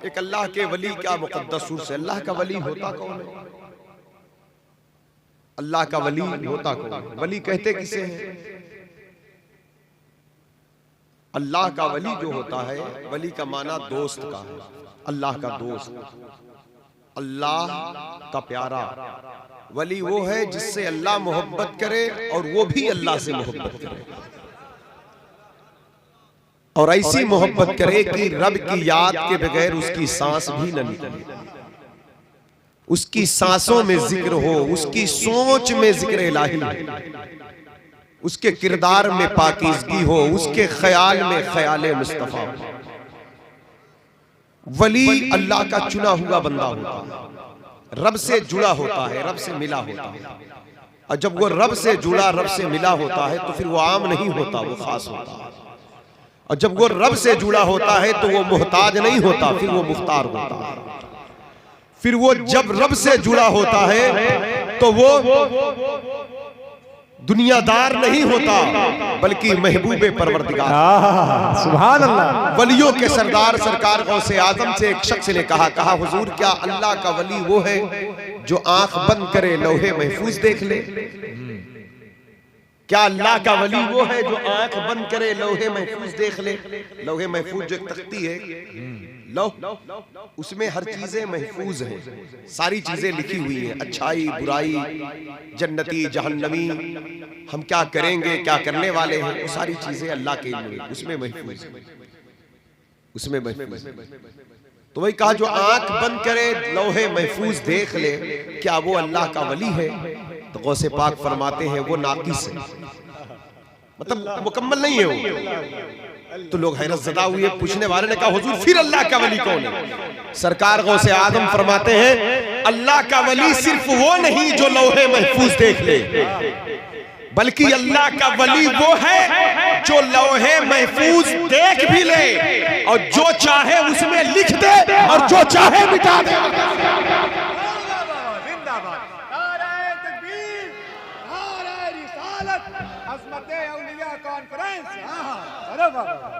एक अल्लाह के वली क्या मुकद्दस सूर से। अल्लाह का वली होता कौन है? अल्लाह का वली होता कौन? वली कहते किसे हैं? अल्लाह का वली जो होता है, वली का माना दोस्त का है। अल्लाह का दोस्त, अल्लाह का प्यारा। वली वो है जिससे अल्लाह मोहब्बत करे और वो भी अल्लाह से मोहब्बत करे, और ऐसी मोहब्बत करे कि रब की याद के बगैर उसकी सांस भी न निकले, उसकी सांसों में जिक्र हो, उसकी सोच में जिक्र इलाही, उसके किरदार में पाकीज़गी हो, उसके ख्याल में ख्याले मुस्तफा हो। वली अल्लाह का चुना हुआ बंदा होता है, रब से जुड़ा होता है, रब से मिला होता है। और जब वो रब से जुड़ा, रब से मिला होता है, तो फिर वो आम नहीं होता, वो खास होता है। और जब वो रब से जुड़ा होता है तो वो मोहताज नहीं होता, फिर वो मुख्तार होता है। फिर वो जब रब से जुड़ा होता है तो वो दुनियादार नहीं होता, बल्कि महबूबे परवरदिगार। सुभान अल्लाह। वलियों के सरदार सरकार गौसे आजम से एक शख्स ने कहा हुजूर, क्या अल्लाह का वली वो है जो आंख बंद करे लौहे महफूज देख ले? क्या अल्लाह का वली वो है जो आंख बंद करे लौहे महफूज देख ले? लौहे महफूज जो एक तख्ती है, लौह, उसमें हर चीजें महफूज हैं, सारी चीजें लिखी हुई हैं, अच्छाई बुराई, जन्नती जहन्नमी, हम क्या करेंगे क्या करने वाले हैं, वो सारी चीजें अल्लाह के इल्म में, उसमें महफूज, उसमें महफूज। तो वही कहा जो आंख बंद करे लौहे महफूज देख ले, क्या वो अल्लाह का वली है? तो गौसे पाक फरमाते हैं वो नाकिस है, मतलब मुकम्मल नहीं है वो। तो लोग हैरत ज़दा हुए, पूछने वाले ने कहा हुजूर फिर अल्लाह का वली कौन है? सरकार गौसे आदम फरमाते हैं अल्लाह का वली सिर्फ वो नहीं जो लौहे महफूज देख ले, बल्कि अल्लाह का वली वो है जो लौहे महफूज देख भी ले और जो चाहे उसमें लिख दे और जो चाहे मिटा दे।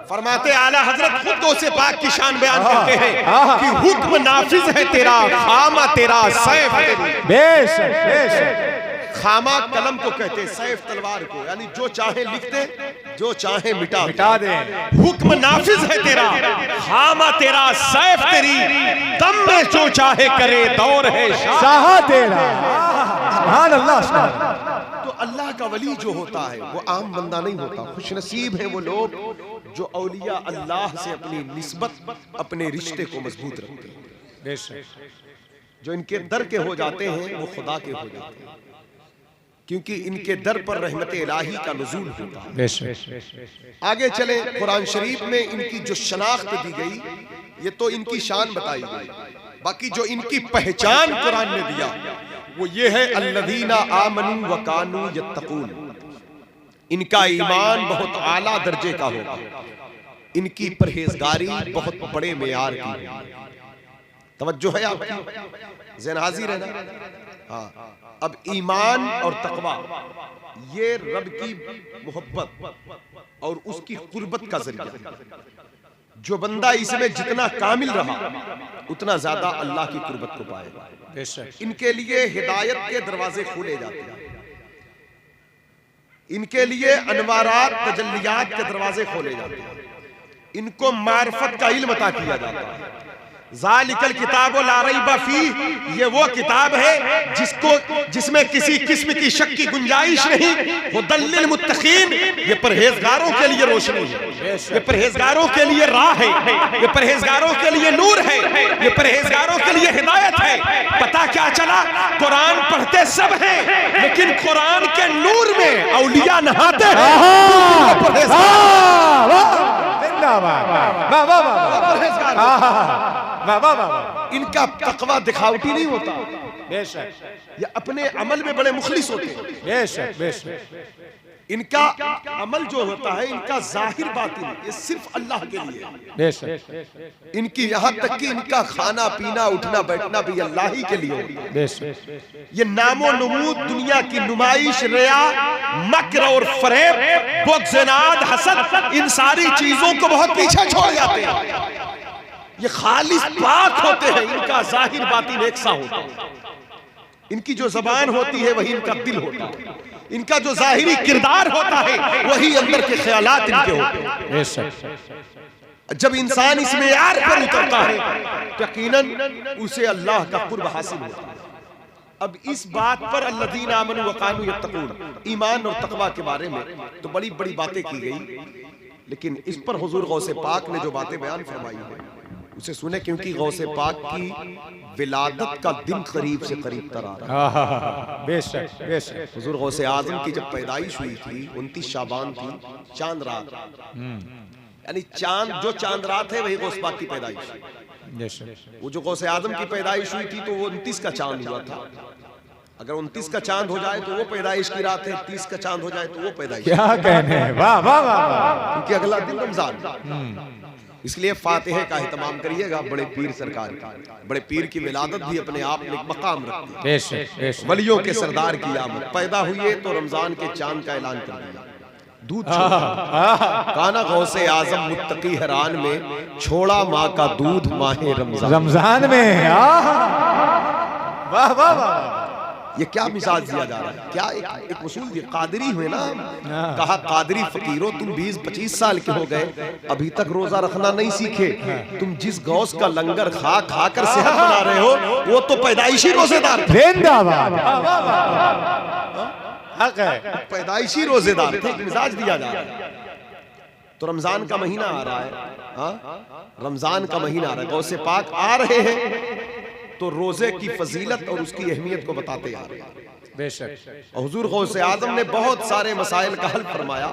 फरमाते आला हजरत खुद गौसे पाक की शान बयान करते हैं कि हुक्म नाफिज है तेरा, खामा तेरा सैफ तेरी। बेशक बेशक। खामा कलम को कहते हैं, सैफ तलवार को, यानी जो चाहे लिख दे जो चाहे मिटा दे। हुक्म नाफिज है तेरा, खामा तेरा सैफ तेरी, दम में जो चाहे करे दौर है शाह तेरा। सुभान अल्लाह, सुभान अल्लाह। तो अल्लाह का वली जो होता है वो आम बंदा नहीं होता। खुशनसीब है वो लोग जो औलिया अल्लाह से अपनी निस्बत, अपने रिश्ते को मजबूत रखते हैं। जो इनके दर के हो जाते हैं वो खुदा के हो जाते हैं, क्योंकि इनके दर पर रहमत इलाही का नुज़ूल होता है। आगे चले, कुरान शरीफ में इनकी जो शनाख्त दी गई ये तो इनकी शान बताई गई, बाकी जो इनकी पहचान कुरान ने दिया वो ये है अल्लज़ीना आमनू व कानू यत्तकून। इनका ईमान बहुत आला दर्जे का होगा, इनकी परहेजगारी बहुत बड़े मेयार की होगी। तवज्जो है आपकी, ज़हन हाज़िर है ना? हाँ। अब ईमान और तकवा ये रब की मोहब्बत और उसकी कुर्बत का जरिया। जो बंदा इसमें जितना कामिल रहा उतना ज्यादा अल्लाह की कुर्बत को पाएगा। इनके लिए हिदायत के दरवाजे खोले जाते हैं, इनके लिए अनवारात तजल्लियात के दरवाजे खोले जाते हैं, इनको मार्फत का इल्म अता किया जाता है। ज़ालिकल किताबु ला रैब फीह, ये वो किताब है जिसमें किसी किस्म की शक की गुंजाइश नहीं। हुदल लिल मुत्तकीन, ये परहेजगारों के लिए रोशनी है, ये परहेजगारों के लिए राह है, ये परहेजगारों के लिए नूर है, ये परहेजगारों के लिए हिदायत है। पता क्या चला? कुरान पढ़ते सब हैं, लेकिन कुरान के नूर में औलिया नहाते हैं। इनका तकवा दिखावटी नहीं होता, बेशक ये अपने अमल में बड़े मुखलिस होते हैं। बेशक बेशक। इनका अमल जो होता है इनका जाहिर बातिन ये सिर्फ अल्लाह के लिए। बेशक। इनकी यहाँ तक कि इनका खाना पीना उठना बैठना भी अल्लाह ही के लिए होता है। बेशक। ये नामो नमूद, दुनिया की नुमाइश, रिया, मक्र और फरेब, बुग़्ज़, नाद, हसद, इन सारी चीजों को बहुत पीछे छोड़ जाते हैं। ये खालिस पाक होते हैं, इनका जाहिर बातिन एक सा होता है, इनकी जो जबान होती है वही इनका दिल होता है, इनका जो जाहिरी किरदार होता है वही अंदर के ख्यालात इनके होते हैं। जब इंसान इस मेयार पर उतरता है तो यकीनन उसे अल्लाह का कुर्ब हासिल होता है। अब इस बात पर अल्लज़ीना आमनू व कानू यत्तकून, ईमान और तकवा के बारे में तो बड़ी बड़ी बातें की गई, लेकिन इस पर हुजूर गौसे पाक ने जो बातें बयान फरमाई है उसे सुने, क्योंकि गौसे पाक की विलादत का दिन करीब से करीब तर आ रहा है। बेशक बेशक। हुजूर गौसे आजम की जब पैदाइश हुई थी 29 शाबान थी, चांद रात, यानी चांद जो चांद रात है वही गौस पाक की पैदाइश। वो जो गौसे आजम की पैदाइश हुई थी तो वो 29 का चांद हुआ था। अगर 29 का चांद हो जाए तो वो पैदाइश की रात है, 30 का चांद हो जाए तो वो पैदाइश। क्या कहने हैं, वाह वाह वाह। क्योंकि अगला दिन रमजान, इसलिए फातिहे का एहतमाम करिएगा। बड़े पीर सरकार का, बड़े पीर की विलादत भी अपने आप में एक मकाम रखती है। वलियों के सरदार की आमद, पैदा हुए तो रमजान के चांद का ऐलान कर दिया। दूध काना गौसे आजम मुत्तकी हैरान में, छोड़ा माँ का दूध माहे रमजान में। वाह वाह वाह। ये क्या मिजाज दिया जा रहा है, क्या एक उसूल दिया। कादरी हुए ना, कहा कादरी फकीरों तुम 20-25 साल के हो गए, अभी तक रोजा रखना नहीं सीखे। तुम जिस गौस का लंगर खा खा कर सेहत बना रहे हो वो तो पैदाइशी रोजेदार थे। पैदाइशी रोजेदार थे, मिजाज दिया जा रहा है। तो रमजान का महीना आ रहा है, रमजान का महीना आ रहा है, गौसे पाक आ रहे हैं तो रोजे की फजीलत और उसकी अहमियत को बताते आ रहे हैं। बेशक। हुजूर गौसे आजम ने बहुत सारे मसाइल का हल फरमाया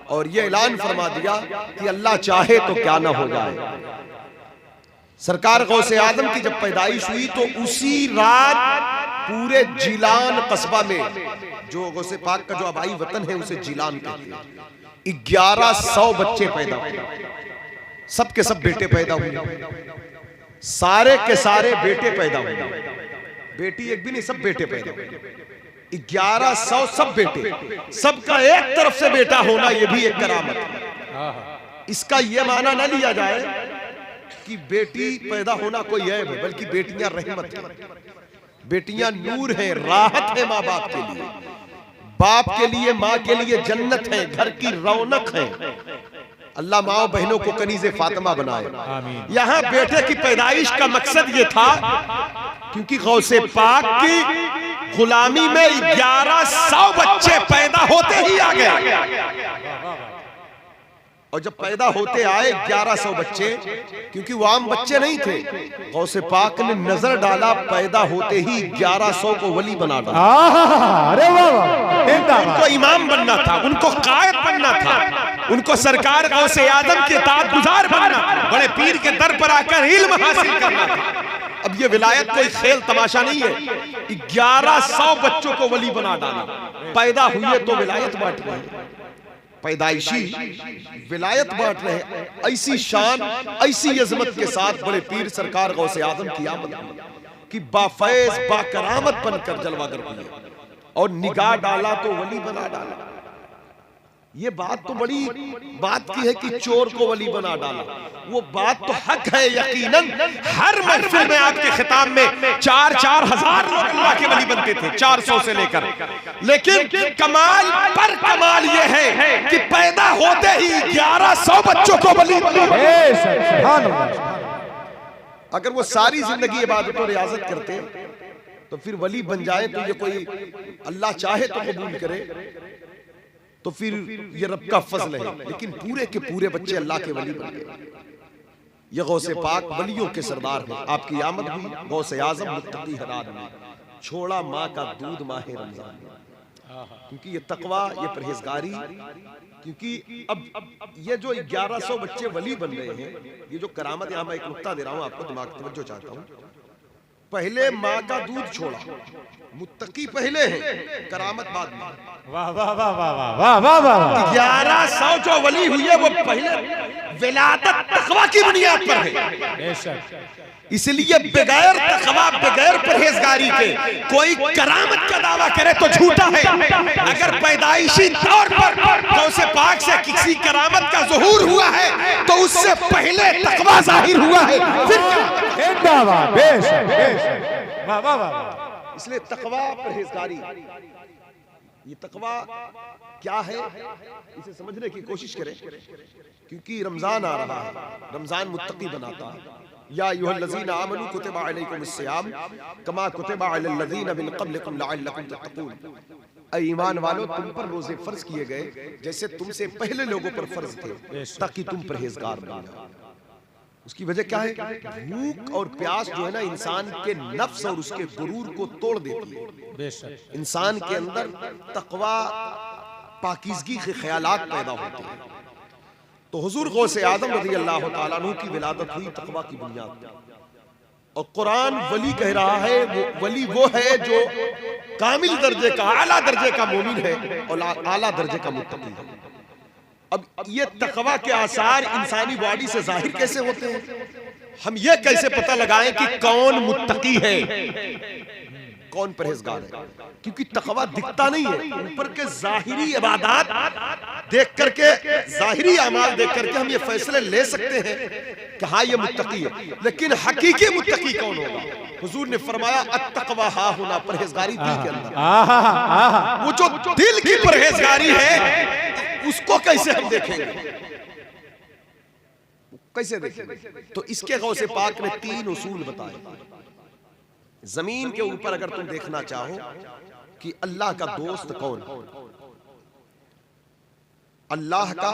और ये ऐलान फरमा दिया कि अल्लाह चाहे तो क्या ना हो जाए। सरकार गौसे आजम की जब पैदाइश हुई तो उसी रात पूरे जिलान कस्बा में, जो गौसे पाक का जो आबाई वतन है उसे जिलान कहते हैं, 1100 बच्चे पैदा हुए। सब के सब बेटे पैदा हुए, सारे के सारे बेटे पैदा हुए, बेटी एक भी नहीं, सब बेटे पैदा हुए। 1100 सब बेटे, सबका एक तरफ से बेटा होना यह भी एक करामत है। इसका यह माना ना लिया जाए कि बेटी पैदा होना कोई ऐब है, बल्कि बेटियां रहमत है, बेटियां नूर है, राहत है माँ बाप के लिए, बाप के लिए माँ के लिए जन्नत है, घर की रौनक है। अल्लाह माओ बहनों को कनीज़े फातिमा बनाए। यहाँ बेटे की पैदाइश का मकसद ये था क्योंकि गौसे पाक की गुलामी में 1100 बच्चे पैदा होते ही आ गए। और जब पैदा होते आए 1100 बच्चे, क्योंकि वो आम बच्चे नहीं थे, गौसे पाक ने नजर डाला, पैदा होते ही 1100 को वली बना डाला। अरे वाह, उनको इमाम बनना था, उनको कायद बनना था, उनको सरकार गौसे आजम के तातगुजार बनना था, बड़े पीर के दर पर आकर इल्म हासिल करना था। अब ये विलायत कोई खेल तमाशा नहीं है। 1100 बच्चों को वली बना डाला, पैदा हुए तो विलायत बांट रहे, पैदाइशी विलायत बांट रहे। ऐसी शान, ऐसी अजमत के साथ बड़े पीर सरकार गौसे आजम की आमद कि बाफैज बाकरामत बनकर जलवागर हुए और निगाह डाला तो वली बना डाला। ये बात तो बड़ी बात की है कि चोर को वली बना डाला, वो बात तो हक है। यकीनन हर महफिल में आपके खिताब में 4-4 हजार लोग अल्लाह के वली बनते थे, 400 से लेकर। लेकिन कमाल पर कमाल ये है कि पैदा होते ही 1100 बच्चों को वली बना। अगर वो सारी जिंदगी इबादत और रियाजत करते तो फिर वली बन जाए तो ये कोई अल्लाह चाहे तो कबूल करे, तो फिर ये रब का फजल है। लेकिन पूरे के पूरे बच्चे अल्लाह के वली बन गए। ये गौसे पाक वलियों के सरदार हैं। आपकी आमद हुई गौसे आजम मुत्तकी हैरान में, छोड़ा माँ का दूध माहे रमजान, क्योंकि ये तकवा, ये परहेजगारी, क्योंकि अब ये जो 1100 बच्चे वली बन रहे हैं, ये जो करामत, यहाँ मैं एक नुक्ता दे रहा हूँ आपको, दिमाग तवज्जो चाहता हूँ। पहले माँ का दूध छोड़ा, मुत्तकी पहले है, करामत बाद में। वाह वाह वाह वाह वाह वाह वाह वाह। 1100 जो वली हुई है वो पहले विलादत तकवा की की बुनियाद पर है। इसलिए बगैर तकवा, बगैर परहेजगारी के कोई करामत का दावा करे तो झूठा है। अगर पैदाइशी तौर पर गौसे पाक से किसी करामत का ज़ुहूर हुआ है तो उससे पहले तकवा जाहिर हुआ है। फिर इसलिए तकवा, परहेजगारी, ये तकवा क्या है इसे समझने की कोशिश करें, क्योंकि रमजान आ रहा है। रमजान मुत्तकी बनाता है। या अय्युहल्लज़ीना आमनू कुतिबा अलैकुमुस्सियाम कमा कुतिबा अलल लज़ीना मिन क़ब्लिकुम लअल्लकुम तत्तक़ून। ऐ ईमान वालों, तुम पर रोजे फर्ज किए गए जैसे तुमसे पहले लोगों पर फर्ज थे, ताकि तुम परहेजगार बन जाओ। उसकी वजह क्या है? भूख और प्यास जो है ना, इंसान के नफ्स और उसके गुरूर को तोड़ देती है। इंसान के अंदर तकवा, पाकीज़गी के ख्यालात पैदा होते हैं। तो हुजूर गौसे आज़म रज़ी अल्लाह तआला अन्हु की विलादत हुई तकवा की बुनियाद पर। और कुरान वली कह रहा है, वो वली वो है जो कामिल दर्जे का, आला दर्जे का मोमिन है और आला दर्जे का मुत्तकी है। अब ये तकवा के आसार इंसानी बॉडी से जाहिर कैसे होते हैं? हम ये कैसे पता लगाएं कि कौन मुत्तकी है, कौन परहेजगार है? क्योंकि तकवा दिखता नहीं है। ऊपर के जाहिरी इबादत देख करके, जाहिरी अमाल देख करके हम ये फैसले ले सकते हैं कि हाँ ये मुत्तकी है, लेकिन हकीकी मुत्तकी कौन होगा? हुजूर ने फरमाया अत्तक़वा हा हुना, परहेजगारी दिल के अंदर। वो जो दिल की परहेजगारी है उसको कैसे हम देखेंगे, कैसे देखेंगे? तो इसके गौसे पाक ने 3 उसूल बताए। जमीन के ऊपर अगर तुम देखना चाहो कि अल्लाह का दोस्त कौन, अल्लाह का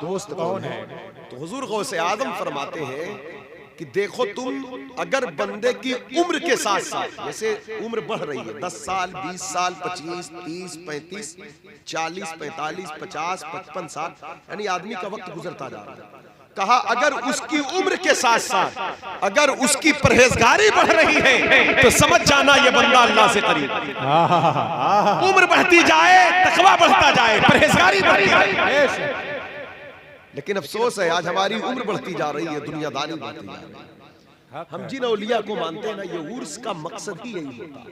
दोस्त कौन है, तो हुजूर गौसे आज़म फरमाते हैं कि देखो तुम अगर बंदे की उम्र के साथ साथ, जैसे उम्र बढ़ रही है, 10 साल, 20 साल, 25, 30, 35, 40, 45, 50, 55, 60, यानी आदमी का वक्त गुजरता जा रहा है। कहा अगर उसकी उम्र के साथ साथ अगर उसकी परहेजगारी बढ़ रही है तो समझ जाना ये बंदा अल्लाह से करीब। उम्र बढ़ती जाए, तकवा बढ़ता जाए, परहेजगारी बढ़ती जाए। लेकिन अफसोस है आज हमारी उम्र बढ़ती जा रही है, दुनियादारी बढ़ती जा रही है। हम जिन औलिया को मानते हैं ना, ये उर्स का मकसद ही यही होता है।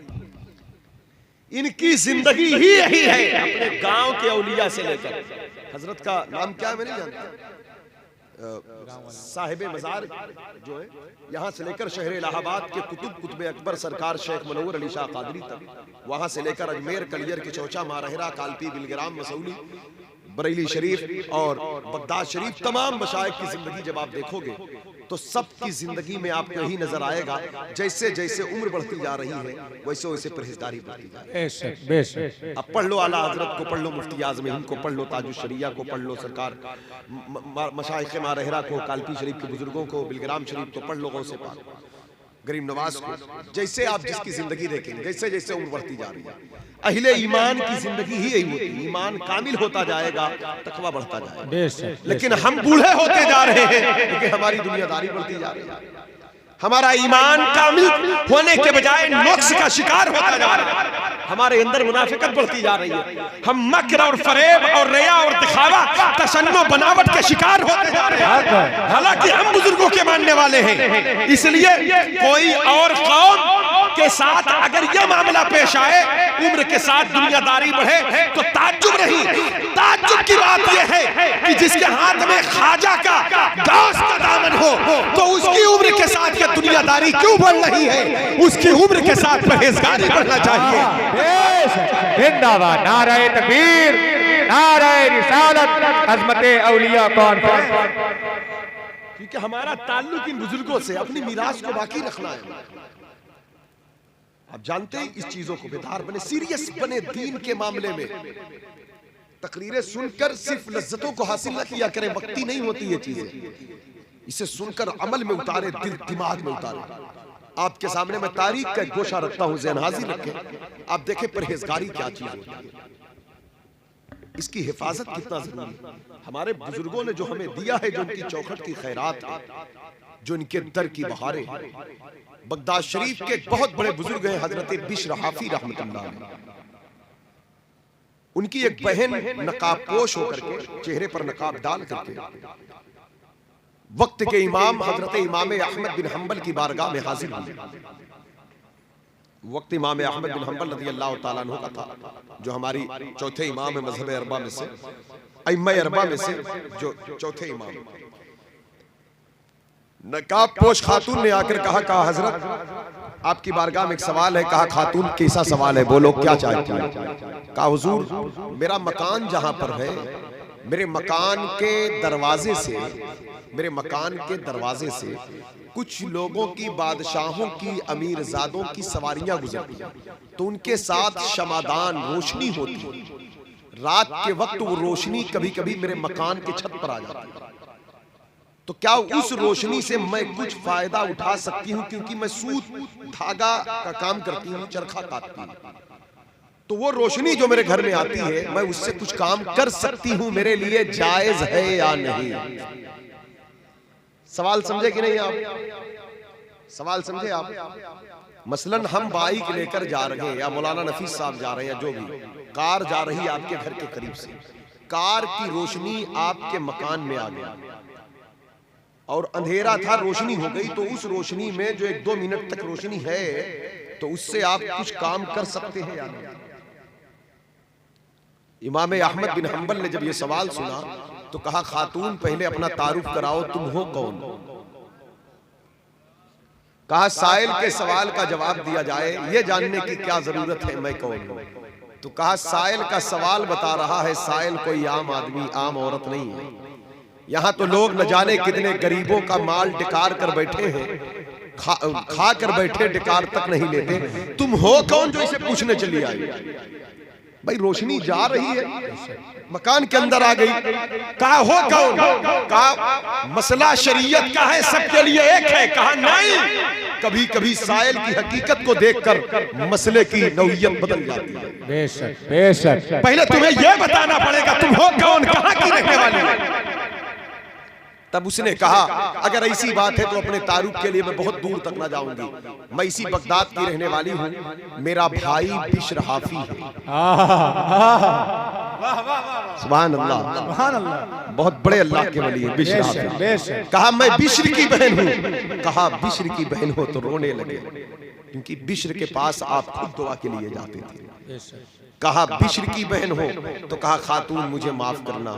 इनकी जिंदगी ही यही है। अपने गांव के औलिया से लेकर, हजरत का नाम क्या है मैं नहीं जानता, साहिब मजार जो है, यहाँ से लेकर शहर इलाहाबाद के कुतुब अकबर सरकार शेख मनोवर अली शाह कादरी तक, वहाँ से लेकर अजमेर, कलियर की चौचा, मारहरा, कालपी, बिलग्राम, मसौली, बरेली शरीफ और बगदाद शरीफ, तमाम मशाइख की जिंदगी जब आप देखोगे तो सबकी जिंदगी में आपको यही नजर आएगा, जैसे जैसे उम्र बढ़ती जा रही है वैसे वैसे परहेजगारी बढ़ती जा रही है। अब पढ़ लो आला हजरत को, पढ़ लो मुफ्ती आज़म हिंद को, पढ़ लो ताजुश शरिया को, पढ़ लो सरकार मशाइख मारहरा को, कालपी शरीफ के बुजुर्गों को, बिलग्राम शरीफ को, पढ़ लो गौसे पाक, गरीब नवाज को। जैसे आप जिसकी जिंदगी देखेंगे, जैसे जैसे उम्र बढ़ती जा रही है, अहले ईमान की जिंदगी ही यही होती है। ईमान कामिल होता जाएगा, तकवा बढ़ता जाएगा। लेकिन हम बूढ़े होते जा रहे हैं क्योंकि हमारी दुनियादारी बढ़ती जा रही है। हमारा ईमान कामिल होने के बजाय नुक्स का शिकार होता जा रहा है। हमारे अंदर मुनाफिकत बढ़ती जा रही है। हम मक्र और फरेब और रिया और दिखावा, तशन्नो, बनावट के शिकार होते जा रहे हैं। हालांकि हम बुजुर्गों के मानने वाले हैं। इसलिए कोई और कौम के साथ अगर यह मामला पेश आए, उम्र के साथ दुनियादारी बढ़े, तो ताज्जुब नहीं, ताज्जुब की बात यह है कि जिसके हाथ में ख्वाजा का गौस का दामन हो तो उसकी उम्र के साथ ये दुनियादारी क्यों बढ़ रही है? उसकी उम्र के साथ परहेजगारी बढ़ना चाहिए। जिंदाबाद, नारे तकबीर, नारे रिसालत, अज़मते औलिया कॉन्फ्रेंस। क्योंकि हमारा ताल्लुक इन बुजुर्गों से, अपनी मीरास को बाकी रखना है। आप जानते हैं इस चीजों को बेदार बने, सीरियस बने दीन के मामले में। तकरीरें सुनकर सिर्फ लज्जतों को हासिल न किया करें, वक्ती नहीं होती ये चीजें। इसे सुनकर अमल में उतारे, दिल दिमाग में उतारे। आपके सामने मैं तारीख का एक गोशा रखता हूं, ज़हन हाजिर रखें। आप देखें परहेजगारी क्या चीज होती है, इसकी हिफाजत कितना जरूरी है। हमारे बुजुर्गों ने जो हमें दिया है, जो उनकी चौखट की खैरात है, जो इनके दर की बहारें। बगदाद शरीफ के बहुत बड़े बुजुर्ग हैं हजरत बिश्र हाफी रहमतुल्लाह अलैह। उनकी एक बहन नकाब पोश होकर के, चेहरे पर नकाब डाल करके वक्त के इमाम हजरत इमाम अहमद बिन हंबल की बारगाह में हाजिर हुए। वक्त इमाम अहमद बिन हंबल रज़ी अल्लाह ताला अन्हु का था, जो हमारी चौथे इमाम है मजहब अरबा में से, अइम्मा अरबा में से जो चौथे इमाम। नकाब पोश खातून ने आकर कहा हजरत आपकी बारगाह में एक सवाल है। कहा खातून कैसा सवाल है, बोलो क्या चाहती है। कहा हुजूर मेरा मकान जहां पर है, मेरे मकान के दरवाजे से कुछ लोगों की, बादशाहों की, अमीरजादों की सवारियां गुजरती हैं, तो उनके साथ शमादान रोशनी होती है। रात के वक्त वो रोशनी कभी कभी मेरे मकान के छत पर आ जाती है, तो क्या उस रोशनी से मैं कुछ फायदा उठा सकती हूं, क्योंकि मैं सूत धागा का काम करती हूं, चरखा काटती हूं, तो वो रोशनी जो मेरे घर में आती है मैं उससे कुछ काम कर सकती हूं, मेरे लिए जायज है या नहीं। सवाल समझे कि नहीं आप? सवाल समझे आप? मसलन हम बाइक लेकर जा रहे हैं, या मौलाना नफीस साहब जा रहे हैं, जो भी कार जा रही है आपके घर के करीब से, कार की रोशनी आपके मकान में आ गई और अंधेरा था, रोशनी हो गई, तो उस रोशनी में जो 1-2 मिनट तक रोशनी है, तो उससे आप कुछ काम कर सकते हैं या नहीं? इमाम अहमद बिन हंबल ने जब ये सवाल सुना तो कहा खातून पहले अपना तारुफ कराओ, तुम हो कौन? कहा साइल के सवाल का जवाब दिया जाए, ये जानने की क्या जरूरत है मैं कौन हूं। तो कहा साइल का सवाल बता रहा है, साइल कोई आम आदमी, आम औरत नहीं है। यहाँ तो लोग न जाने कितने गरीबों का माल डिकार कर बैठे हैं, खा कर बैठे, डिकार तक नहीं लेते। तुम हो कौन जो इसे पूछने चली आई? भाई रोशनी जा रही है, मकान के अंदर आ गई, कहा हो कौन? कहा मसला शरीयत का है, सबके लिए एक है। कहा नहीं, कभी कभी साइल की हकीकत को देखकर मसले की नौइयत बदल जाती है। बेशक बेशक। पहले तुम्हें यह बताना पड़ेगा तुम हो कौन, कहां की रहने वाली। तब उसने कहा अगर ऐसी बात है तो अपने तारुफ के लिए मैं बहुत दूर तक ना जाऊंगी, मैं इसी बगदाद की रहने वाली हूँ, मेरा भाई बिश्र हाफी है। सुभान अल्लाह, सुभान अल्लाह, बहुत बड़े अल्लाह के वली है बिश्र हाफी। कहा मैं बिश्र की बहन हूँ। कहा बिश्र की बहन हो तो रोने लगे, क्योंकि बिश्र के पास आप खुद दुआ के लिए जाते थे। कहा बिश्र की बहन हो तो कहा खातून मुझे माफ करना,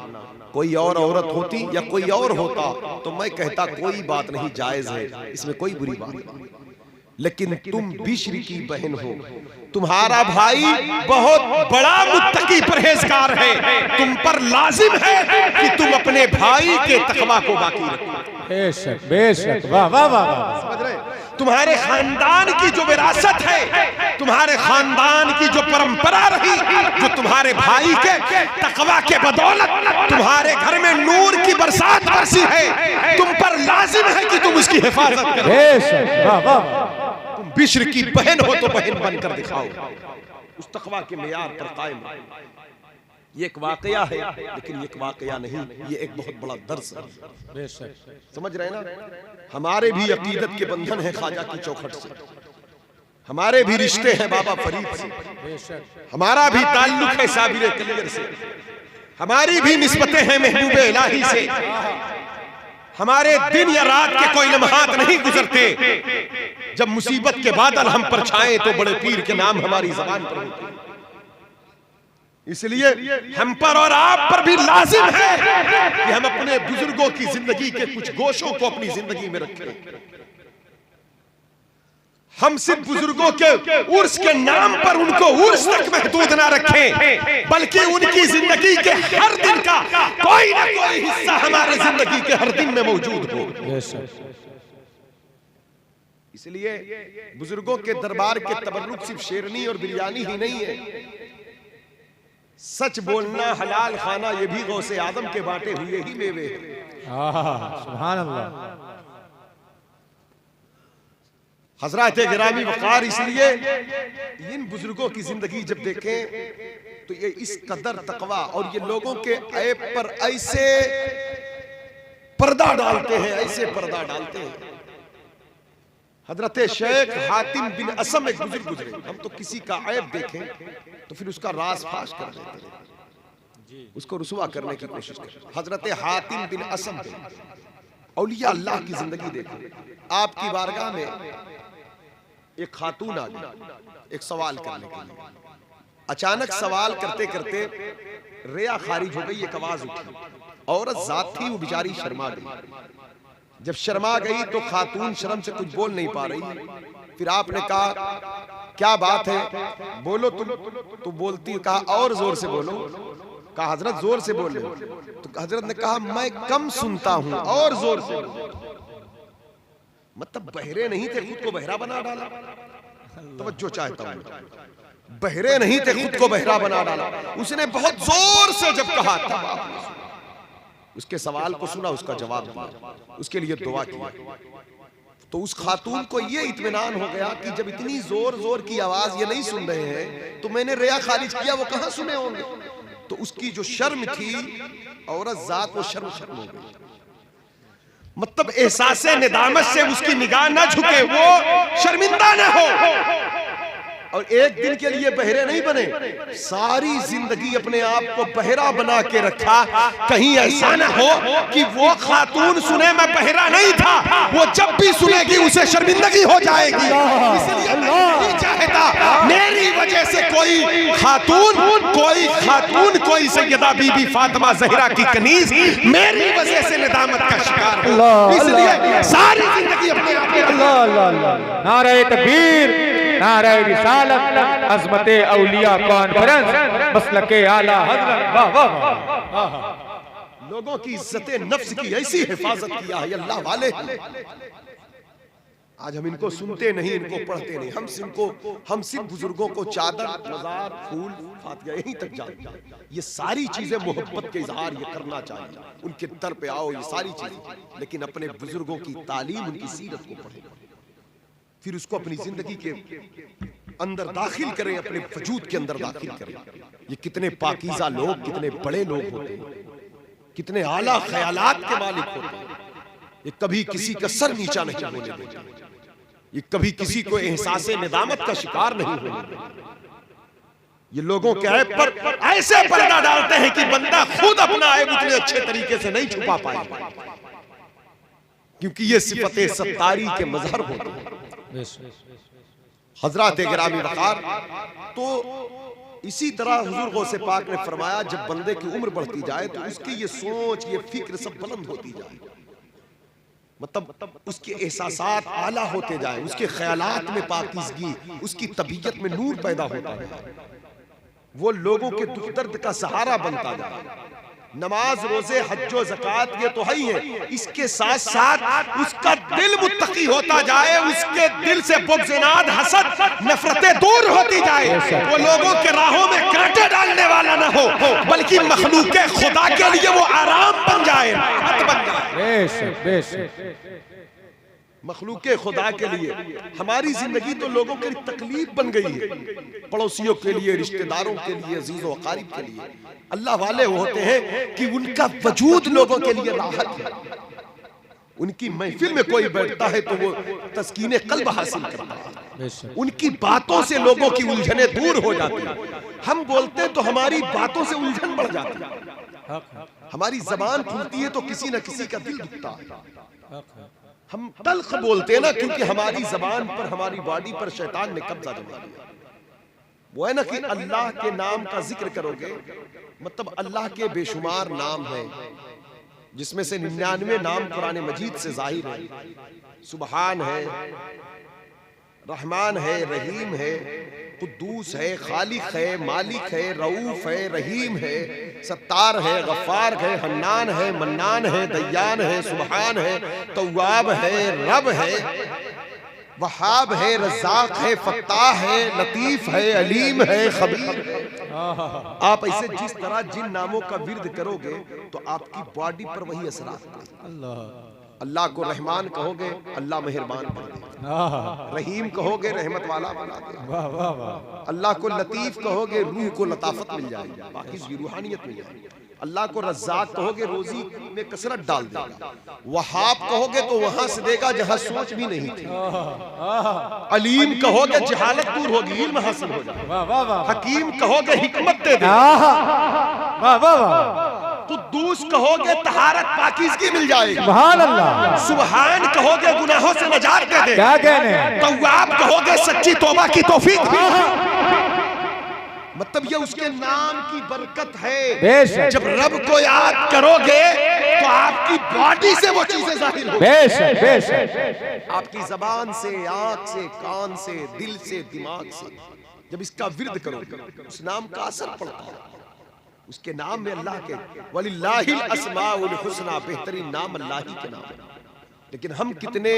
कोई और औरत होती या कोई और होता तो मैं कहता कोई बात नहीं, जायज है, इसमें कोई बुरी बात नहीं, लेकिन तुम बिश्र की बहन हो, तुम्हारा भाई बहुत बड़ा मुत्तकी परहेजगार है, तुम पर लाजिम है कि तुम अपने भाई के तकवा को बाकी रखो। बेशक बेशक, वाह वाह वाह। समझ रहे? तुम्हारे खानदान की जो विरासत है, तुम्हारे खानदान की जो परंपरा रही, जो तुम्हारे भाई के तकवा के बदौलत तुम्हारे घर में नूर की बरसात बरसी है, तुम पर लाजिम है कि तुम उसकी हिफाजत करो। बेशक, वाह वाह। तुम बिश्र की बहन हो तो बहन बनकर दिखाओ, उस तकवा के मेयार पर कायम रहो। ये एक वाकया है, लेकिन ये एक वाकया नहीं, ये एक बहुत बड़ा दर्स है। बेशक, समझ रहे ना? हमारे भी अकीदत के बंधन है ख्वाजा की चौखट से, हमारे भी रिश्ते हैं बाबा फरीद से, हमारा भी ताल्लुक है साबिर कलियर से, हमारी भी निस्बतें हैं महबूब इलाही से। हमारे दिन या रात के कोई लम्हात नहीं गुजरते जब मुसीबत के बादल हम पर छाए तो बड़े पीर के नाम हमारी ज़बान पर होते। इसलिए हम पर और आप पर भी लाजिम है कि हम अपने बुजुर्गों की जिंदगी के कुछ गोशों को अपनी जिंदगी में रखें। हम सिर्फ बुजुर्गों के उर्स के नाम पर उनको उर्स तक महदूद ना रखें, बल्कि उनकी जिंदगी के हर दिन का कोई ना कोई हिस्सा हमारे जिंदगी के हर दिन में मौजूद हो। इसलिए बुजुर्गों के दरबार के तबर्रुक सिर्फ शेरनी और बिरयानी ही नहीं है, सच बोलना, हलाल खाना, ये भी गौसे आदम के बांटे हुए ही मेवे हैं। सुभान अल्लाह। हजरत गिरामी वक़ार, इसलिए इन बुजुर्गों की जिंदगी जब देखें तो ये इस कदर तकवा और ये लोगों के ऐब पर ऐसे पर्दा डालते हैं, ऐसे पर्दा डालते हैं। हजरत शेख हातिम बिन असम एक बुजुर्ग गुजरे, हम तो किसी का ऐब देखें तो फिर उसका राज फाश कर देते हैं, उसको रुसवा करने की कोशिश करते हैं। हजरत हातिम बिन असम औलिया अल्लाह की जिंदगी देखो। आपकी बारगाह में एक खातून आ गई एक सवाल करने के लिए। अचानक सवाल करते करते रिया खारिज हो गई, एक आवाज उठी। औरत जात थी, वो बेचारी शर्मा गई। जब शर्मा गई तो खातून शर्म से कुछ बोल नहीं पा रही। फिर आपने कहा क्या बात है, बोलो तुम। तो बोलती, कहा और जोर से बोलो। कहा हजरत जोर से बोल रहे हो। तो हजरत ने कहा मैं कम सुनता हूं, और जोर से। मतलब बहरे नहीं थे, खुद को बहरा बना डाला। तवज्जो चाहता हूं, बहरे नहीं थे, खुद को बहरा बना डाला। उसने बहुत जोर से जब कहा तब आपने उसके सवाल को सुना, उसका जवाब दिया, उसके लिए दुआ की। तो उस खातून को ये इत्मीनान हो गया कि जब इतनी जोर जोर की आवाज ये नहीं सुन रहे हैं तो मैंने रिया खारिज किया, वो कहां सुने होंगे। तो उसकी जो शर्म थी, औरत जात, वो शर्म हो गई। मतलब एहसासे निदामत से उसकी निगाह ना झुके, वो शर्मिंदा ना हो। और एक दिन के लिए बहरे नहीं बने, सारी जिंदगी अपने आप को बहरा बना के रखा। कहीं ऐसा ना हो कि वो खातून सुने मैं बहरा नहीं था, वो जब भी सुनेगी उसे शर्मिंदगी हो जाएगी। इसलिए मैं नहीं चाहता मेरी वजह से कोई खातून कोई सैयदा बीबी फातिमा ज़हरा की कनीज मेरी वजह से निदामत का शिकार हो। इसलिए सारी जिंदगी अपने आप को नारे तकबीर, नारे रिसालत, अज़मते औलिया कॉन्फ्रेंस, मसलके आला हज़रत। वाह वाह वाह। लोगों की इज्जत नफ्स की ऐसी हिफाजत किया है अल्लाह वाले। आज हम इनको सुनते नहीं, इनको पढ़ते नहीं। हम सिर्फ बुजुर्गों को चादर, मज़ार, फूल, फातिहा यहीं तक जानते हैं। ये सारी चीजें मोहब्बत के इजहार ये करना चाहिए, उनके दर पे आओ, ये सारी चीजें। लेकिन अपने बुजुर्गों की तालीम, उनकी सीरत को पढ़ें, फिर उसको अपनी जिंदगी के अंदर दाखिल करें, अपने वजूद के अंदर दाखिल करें। ये कितने पाकीज़ा लोग, कितने बड़े लोग होते हैं, कितने आला ख्यालात के मालिक होते हैं। ये कभी किसी का सर नीचा नहीं होने देते, ये कभी किसी को एहसासे निदामत का शिकार नहीं होने देते। ये लोगों के ऐब पर ऐसे पर्दा डालते हैं कि बंदा खुद अपना ऐब उतने अच्छे तरीके से नहीं छुपा पाएगा, क्योंकि ये सिफते सत्तारी के मजहर होते हैं। हजरात गिरामी वक़ार, तो इसी तरह हुजूर गौसे पाक ने फरमाया जब बंदे की उम्र बढ़ती जाए तो उसकी ये सोच, ये फिक्र सब बुलंद होती जाए। मतलब उसके एहसासात आला होते जाए, उसके ख्यालात में पाकीज़गी, उसकी तबीयत में नूर पैदा होता है, वो लोगों के दुख दर्द का सहारा बनता जाए। नमाज, रोजे, हज्जो, ज़कात ये तो है ही है, इसके साथ साथ उसका दिल मुत्तकी होता जाए, उसके दिल से बुग़्ज़-ए-नाद, हसद, नफरतें दूर होती जाए। वो लोगों के राहों में कांटे डालने वाला ना हो, बल्कि मखलूक़े खुदा के लिए वो आराम बन जाए, राहत बन जाए। मखलूक़े खुदा के लिए हमारी जिंदगी तो लोगों के लिए तकलीफ बन गई है, पड़ोसियों के लिए, रिश्तेदारों के लिए, अजीज़ व अक़ारिब के लिए। अल्लाह वाले होते हैं कि उनका वजूद लोगों के लिए राहत है। उनकी महफिल में कोई बैठता है तो वो तस्कीने कल्ब हासिल करता है, उनकी बातों से लोगों की उलझने दूर हो जाती हैं। हम बोलते हैं तो हमारी बातों से उलझन बढ़ जाती है, हमारी जबान खुलती है तो किसी न किसी का दिल दुखता है। हम तल्ख बोलते हैं ना, क्योंकि हमारी जबान पर, हमारी बॉडी पर शैतान ने कब्जा जमा लिया। वो है ना कि अल्लाह के नाम का जिक्र करोगे, मतलब अल्लाह के बेशुमार नाम हैं, जिसमें से 99 नाम कुरान मजीद से जाहिर है। सुबहान है, रहमान है, रहीम है, कुद्दूस है, खालिक है, मालिक है, रऊफ है, रहीम है, सत्तार है, गफ्फार है, हन्नान है, मन्नान है, दय्यान है, सुबहान है, तव्वाब है, रब है, वहाब है, रज़्ज़ाक़ है, फत्ताह है, लतीफ़ है, अलीम है, खबीर। आप ऐसे जिस तरह जिन नामों का विर्द करोगे तो आपकी बॉडी पर वही असर। अल्लाह को रहमान कहोगे, अल्लाह मेहरबान बना दे। रहीम कहोगे, रहमत वाला बना दे। अल्लाह को लतीफ कहोगे, रूह को लताफत मिल जाएगी, बाकी की रूहानियत मिल जाएगी। अल्लाह को रज़्ज़ाक़ कहोगे, रोजी में कसरत डाल देगा। वहाब कहोगे तो वहां से देगा जहां सोच भी नहीं थी। अलीम कहोगे, जहालत दूर होगी, इल्म हासिल हो जाएगा। हकीम कहोगे, हिकमत दे देगा। कुद्दूस कहोगे तहारत पाकीज़गी मिल जाएगी। सुभान अल्लाह। सुभान कहोगे गुनाहों से नजात दे दे। क्या कहने। तव्वाब कहोगे सच्ची तौबा की तौफीक। मतलब ये उसके नाम की बरकत है। जब रब को याद करोगे तो आपकी बॉडी से वो चीजें जाहिर होंगी। आपकी जबान से, आंख से, कान से, दिल से, दिमाग से जब इसका विर्द करोगे उस नाम का असर पड़ता है। उसके नाम में अल्लाह के वलिल्लाहिल अस्माउल हुस्ना, बेहतरीन नाम अल्लाह ही के नाम है। लेकिन हम कितने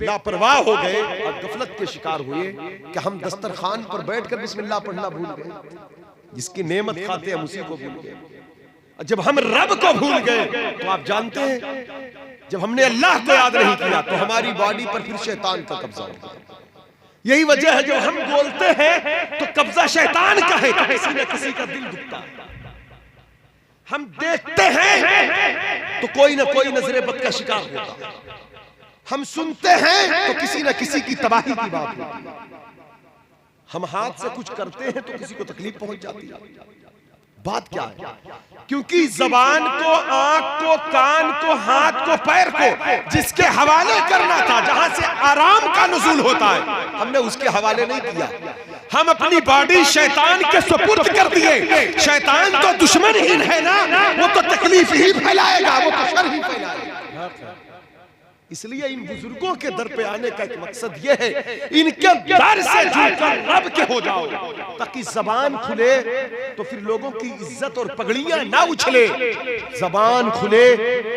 लापरवाह हो गए और गफलत के शिकार हुए कि हम दस्तरखान पर बैठकर बिस्मिल्लाह पढ़ना भूल गए। जिसकी नेमत खाते हम उसी को भूल गए। जब हम रब को भूल गए तो आप जानते हैं जब हमने अल्लाह को याद नहीं किया तो हमारी बॉडी पर फिर शैतान का कब्जा हो गया। यही वजह है जब हम बोलते हैं तो कब्जा शैतान का है, तो किसी न किसी का दिल दुखता है। हम देखते हैं तो कोई ना कोई नजरे बद का शिकार होता है। हम सुनते हैं तो किसी न किसी की तबाही की बात होती है। हम हाथ से कुछ करते हैं तो किसी को तकलीफ पहुंच जाती है। बात क्या है? क्योंकि जबान को, आंख को, कान को, हाथ को, पैर को जिसके हवाले करना था, जहां से आराम का नुज़ूल होता है, हमने उसके हवाले नहीं किया। हम अपनी बॉडी शैतान के सुपुर्द कर दिए। शैतान तो दुश्मन ही है ना, वो तो तकलीफ ही फैलाएगा, वो तो शर ही फैलाएगा। इसलिए इन बुजुर्गों के दर पे आने का एक मकसद यह है, इनके दर से जुड़कर रब के हो जाओ, ताकि जबान खुले तो फिर लोगों की इज्जत और पगड़ियां ना उछले। जबान खुले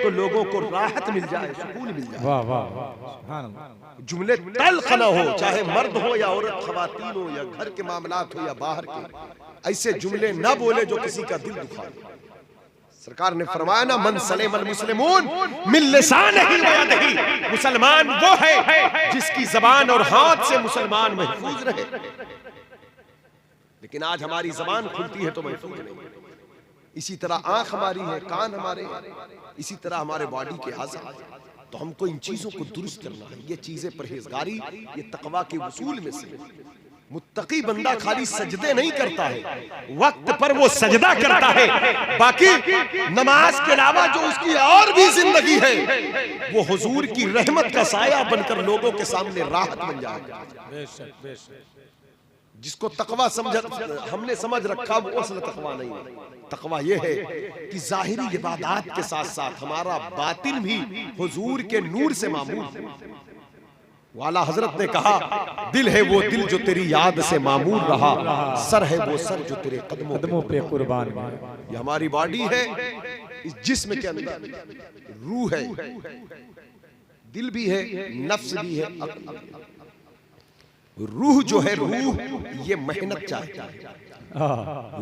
तो लोगों को राहत मिल जाए, सुकून मिल जाए। वाह वाह वाह। जुमले तल्ख ना हो, चाहे मर्द हो या औरत, खवातीन हो या घर के मामलात हो या बाहर के, ऐसे जुमले ना बोले जो किसी का दिल दुखाए। सरकार ने फरमाया ना, मन सलेमल मुस्लिमून मिन लिसानिही व यदिही, मुसलमान वो है जिसकी जबान और हाथ से मुसलमान महफूज रहे। लेकिन आज हमारी जबान खुलती है तो महफूज नहीं। इसी तरह आंख हमारी है, कान हमारे, इसी तरह हमारे बॉडी के आज़ा। तो हमको इन चीजों को दुरुस्त करना है। ये चीजें परहेजगारी, ये तकवा के उसूल में से। मुत्तकी बंदा खाली सजदे नहीं करता है, वक्त पर वो सजदा करता है, बाकी नमाज के अलावा जो उसकी और भी जिंदगी है वो हुजूर की रहमत का साया बनकर लोगों के सामने राहत बन जाएगा। जिसको तकवा हमने समझ रखा वो असल तकवा नहीं है। तकवा ये है कि जाहिरी इबादत के साथ साथ हमारा बातिन भी हुजूर के नूर से मामूर है। वाला हजरत ने कहा, दिल है वो दिल जो तेरी याद से मामूर रहा, सर है वो सर जो तेरे कदमों पे कुर्बान। ये हमारी बॉडी है, इस जिस्म के अंदर रूह है, दिल भी है, नफ्स भी है, रूह जो है, रूह ये मेहनत चाहता है।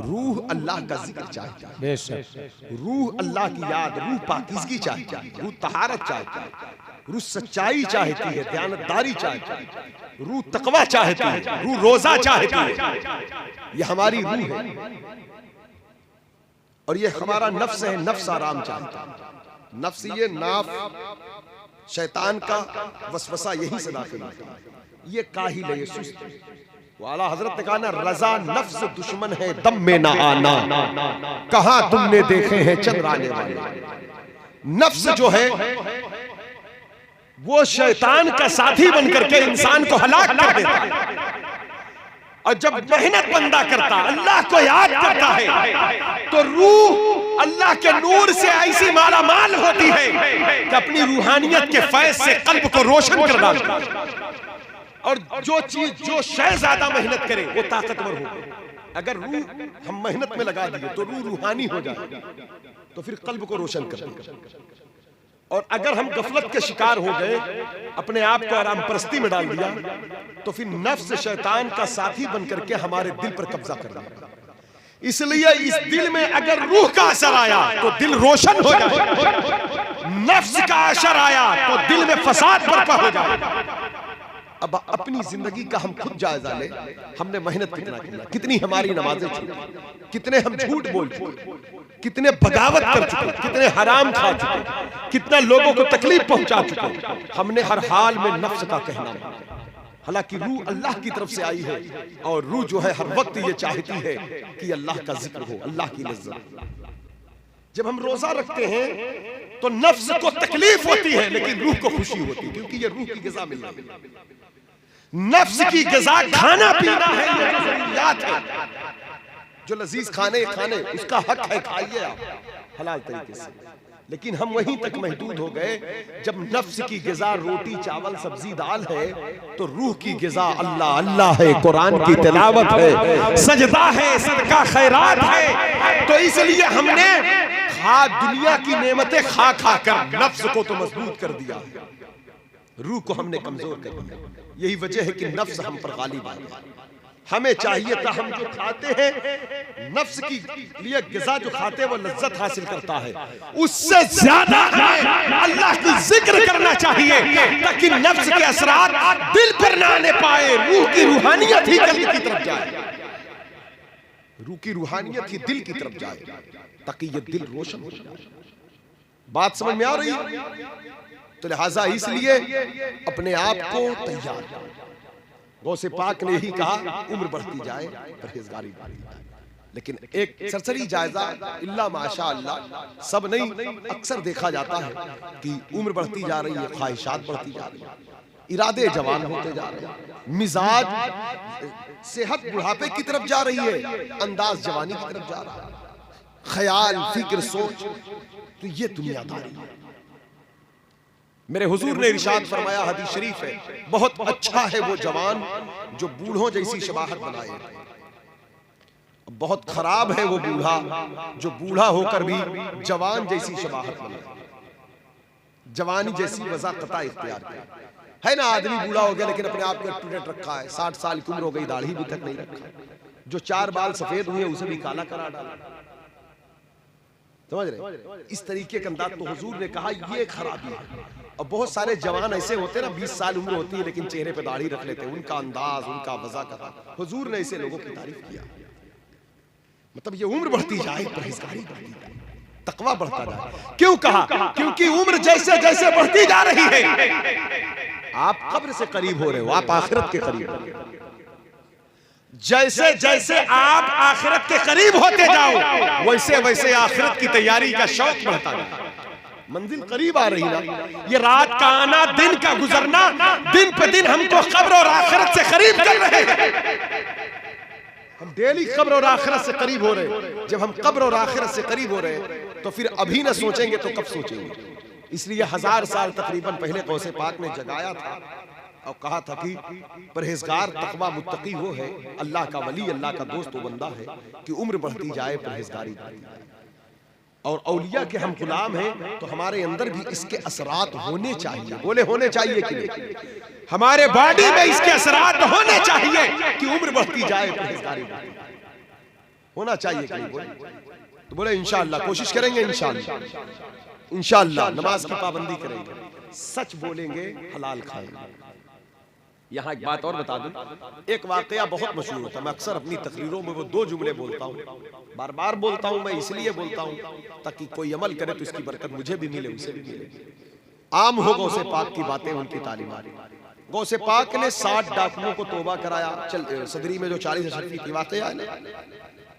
रूह अल्लाह का जिक्र चाहता है, रूह अल्लाह की याद, रूह पाकीज़गी चाहता है, रूह तहारत चाहता है, रूह सच्चाई चाहती है, दयानतदारी चाहती है, रूह तकवा चाहती है, रूह रोजा चाहती है। ये हमारी रूह है और ये हमारा नफ्स है। नफ्स आराम चाहता है। नफ्स ये नाफ शैतान का वसवसा यही से दाखिल होता है। ये काहिल है, ये सुस्त है। वाला हजरत ने कहा ना, रजा नफ्स दुश्मन है दम में ना आना, कहां तुमने देखे हैं चंद्राने वाले। नफ्स जो है वो शैतान का साथी बनकर के इंसान को हलाक कर देता है। और जब मेहनत बंदा करता, अल्लाह को याद करता है, तो रूह अल्लाह के नूर से ऐसी माला माल होती है कि अपनी रूहानियत के फैज से कल्ब को रोशन कर डालता है। और जो चीज, जो शय ज्यादा मेहनत करे वो ताकतवर हो। अगर रूह हम मेहनत में लगा दिए तो रूह रूहानी हो जाए, तो फिर कल्ब को रोशन कर देगा। और अगर हम गफलत के शिकार हो गए, अपने आप को आराम परस्ती में डाल दिया, तो फिर नफ्स शैतान का साथी बनकर के हमारे दिल पर कब्जा कर लिया। इसलिए इस दिल में अगर रूह का असर आया तो दिल रोशन हो जाए, नफ्स का असर आया तो दिल में फसाद बर्पा हो जाए। अब अपनी जिंदगी का हम खुद जायजा ले, हमने मेहनत कितना किया, कितनी हमारी नमाजें छूटी, कितने हम झूठ बोल चुके, कितने बगावत कर चुके, कितने हराम खा चुके, कितना लोगों को तकलीफ पहुंचा चुके। हमने हर हाल में नफ्स का कहना माना, हालांकि रूह अल्लाह की तरफ से आई है और रूह जो है हर वक्त ये चाहती है कि अल्लाह का जिक्र हो, अल्लाह की लज्जत। जब हम रोजा रखते हैं तो नफ्स को तकलीफ होती है लेकिन रूह को खुशी होती है, क्योंकि ये रूह की ग़िज़ा मिल रही है। नफ्स की ग़िज़ा खाना पीना है, ये जो ज़रूरियात है, जो लजीज खाने उसका हक है, खाइए आप हलाल तरीके से। लेकिन हम वहीं तक महदूद हो गए, जब नफ्स की ग़िज़ा रोटी चावल सब्जी दाल है तो रूह की ग़िज़ा अल्लाह अल्लाह है, कुरान की तिलावत है, सजदा है, सदका खैरात है। तो इसलिए हमने दुनिया की नेमतें खा खा कर नफ्स को तो मजबूत कर दिया, रूह को हमने कमजोर कर दिया। यही वजह है कि नफ्स हम पर गालिब आ गया। हमें चाहिए था हम जो खाते हैं, नफ्स की लिए ग़िज़ा जो खाते हैं वो लज्जत हासिल करता है, उससे ज्यादा हमें अल्लाह की जिक्र करना चाहिए ताकि नफ्स के असरात दिल पर ना आने पाए, रूह की रूहानियत ही दिल की तरफ जाए, रूह की रूहानियत ही दिल की तरफ जाए ताकि ये दिल रोशन हो जाए। बात समझ में आ रही है? तो लिहाजा इसलिए अपने आप को तैयार, गौसे पाक ने ही कहा उम्र बढ़ती जाए परहेजगारी बढ़ती जाए। लेकिन एक सरसरी जायजा इल्ला माशा अल्लाह, सब नहीं, अक्सर देखा जाता है कि उम्र बढ़ती जा रही है, ख्वाहिशात बढ़ती जा रही है, इरादे जवान होते जा रहे हैं, मिजाज सेहत बुढ़ापे की तरफ जा रही है, अंदाज जवानी की तरफ जा रहा है, ख्याल फिक्र सोच, तो ये दुनियादारी है। मेरे हुजूर ने इरशाद फरमाया, हदीस शरीफ है, बहुत अच्छा है वो जवान जो बूढ़ों जैसी शबाहत बनाए, बहुत खराब है वो बूढ़ा जो बूढ़ा होकर भी जवान जैसी शबाहत बनाए, जवानी जैसी वज़ाक़ता इख्तियार करे। है ना, आदमी बूढ़ा हो गया लेकिन अपने आप को अप-टू-डेट रखा है, 60 साल की उम्र हो गई, दाढ़ी भी तक नहीं रखा, जो 4 बाल सफेद हुए उसे भी काला करा डाला, समझ रहे? इस तरीके का अंदाज तो हुजूर ने कहा ये खराबी है। और बहुत सारे जवान ऐसे होते ना, 20 साल उम्र होती है लेकिन चेहरे पे दाढ़ी रख लेते हैं, उनका अंदाज, उनका वज़ाक़त, हुजूर ने ऐसे लोगों की तारीफ किया। मतलब ये उम्र बढ़ती जाए, परहेज़गारी बढ़ती जाए, तकवा बढ़ता जाए। क्यों कहा? क्योंकि उम्र जैसे जैसे बढ़ती जा रही है आप कब्र से करीब हो रहे हो, आप आखिरत के करीब हो रहे हो। जैसे जैसे आप आखिरत के करीब होते जाओ वैसे वैसे आखिरत की तैयारी का शौक बढ़ता है। मंजिल करीब आ रही ना, ये रात का आना, दिन का गुजरना, दिन पे दिन हमको कब्र और आखिरत से करीब कर रहे हैं। हम डेली कब्र और आखिरत से करीब हो रहे हैं। जब हम कब्र और आखिरत से करीब हो रहे हैं तो फिर अभी ना सोचेंगे तो कब सोचेंगे? इसलिए 1000 साल तकरीबन पहले गौसे पाक ने जगाया था और कहा था कि परहेजगार तकवा मुत्तकी वो है, अल्लाह का वली, अल्लाह का दोस्त वो बंदा है कि उम्र बढ़ती जाए, परहेजगारी बढ़ती जाए। और औलिया के हम गुलाम हैं तो हमारे अंदर भी इसके असरात होने चाहिए। बोले होने चाहिए कि नहीं? हमारे बॉडी में इसके असरात होने चाहिए कि उम्र बढ़ती जाए, परहेजगारी बढ़ती जाए, होना चाहिए कि नहीं? बोले तो बोले इंशाअल्लाह कोशिश करेंगे, इंशाअल्लाह इंशाअल्लाह नमाज की पाबंदी करेंगे, सच बोलेंगे, हलाल खाएंगे। यहाँ एक बात और बता दूं, एक वाकया बहुत मशहूर होता है, मैं अक्सर अपनी तकरीरों में वो 2 जुमले बोलता हूँ, बार बार बोलता हूँ, मैं इसलिए बोलता हूँ ताकि कोई अमल करे तो इसकी बरकत मुझे भी मिले, उसे भी मिले। आम हो गौसे पाक की बातें, उनकी तालीमात। गौसे पाक ने 60 डाकुओं को तौबा कराया, सदरी में जो 40 अशरफी की वाकया है ना,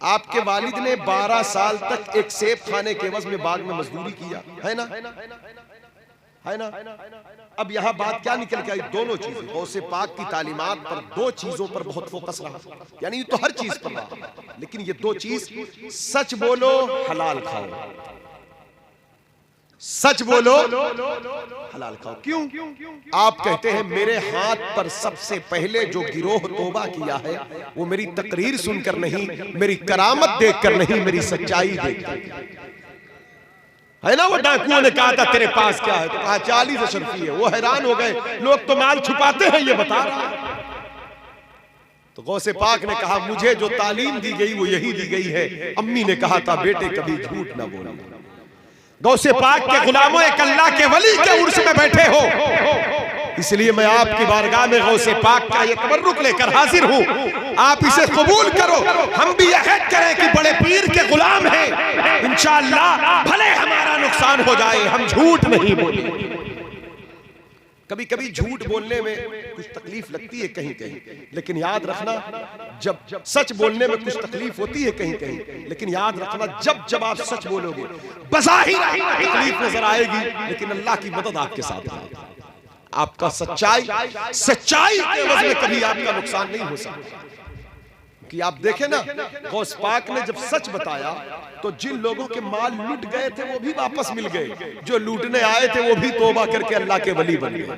आपके वालिद ने 12 साल तक एक सेब खाने के एवज में बाग में मजदूरी किया, है ना, है ना। अब यहाँ बात क्या निकल के आई? दोनों चीजें, गौसे पाक की तालीमात पर 2 चीजों पर बहुत फोकस रहा, यानी तो हर चीज पर रहा, लेकिन ये 2 चीज, सच बोलो, हलाल खाओ, सच बोलो, हलाल खाओ। क्यों? आप कहते हैं मेरे हाथ पर सबसे पहले जो गिरोह तौबा किया है वो मेरी तकरीर सुनकर नहीं, मेरी करामत देखकर नहीं, मेरी सच्चाई देखकर, है ना। वो डाकुओं ने कहा था तेरे पास क्या है, तो कहा 40 अशरफी है। वो हैरान हो गए, लोग तो माल छुपाते हैं, ये बता रहा है। तो गौसे पाक ने कहा मुझे जो तालीम दी गई वो यही दी गई है। अम्मी ने कहा था बेटे कभी झूठ ना बोलना। गौसे पाक के गुलामों, एक अल्लाह के वली के उर्स में बैठे हो, इसलिए मैं आपकी बारगाह में गौसे पाक का ये तबर्रुक लेकर हाजिर हूँ, आप इसे कबूल करो। हम भी अहद करें कि बड़े पीर के गुलाम हैं, इंशाअल्लाह भले हमारा नुकसान हो जाए हम झूठ नहीं बोलेंगे। कभी कभी झूठ बोलने में कुछ तकलीफ लगती है कहीं कहीं, लेकिन याद रखना जब सच बोलने में कुछ तकलीफ होती है कहीं कहीं, लेकिन याद रखना जब आप सच बोलोगे बज़ाहिर तकलीफ नजर आएगी, लेकिन अल्लाह की मदद आपके साथ है। आपका सच्चाई के एवज में कभी आपका नुकसान नहीं हो सकता। कि आप देखें ना, गौस पाक ने जब सच बताया तो जिन लोगों के माल लूट गए थे वो भी वापस मिल गए, जो लूटने आए थे वो भी तौबा करके अल्लाह के वली बन गए।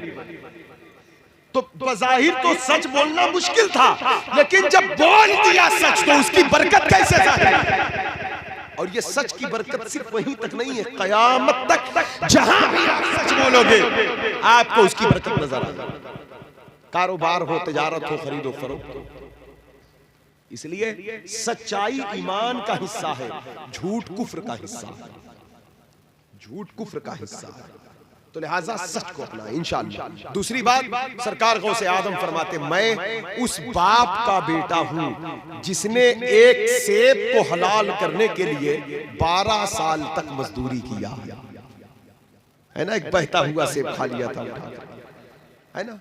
तो बज़ाहिर तो सच बोलना मुश्किल था, लेकिन जब बोल दिया सच तो उसकी बरकत कैसे जाहिर। और ये सच की बरकत सिर्फ वहीं तक नहीं है, कयामत तक जहां भी आप सच बोलोगे आपको उसकी बरकत नजर आएगी। कारोबार हो, तिजारत हो, खरीदो फरोख्त हो। इसलिए सच्चाई ईमान का हिस्सा है, झूठ कुफ्र का हिस्सा है, झूठ कुफ्र का हिस्सा है। तो लिहाजा सच को अपना इंशाअल्लाह। दूसरी बात, सरकार गौसे आदम फरमाते, मैं उस बाप का बेटा हूं जिसने एक सेब को हलाल करने के लिए 12 साल तक मजदूरी किया है ना। एक बहता हुआ सेब खा लिया था, है ना।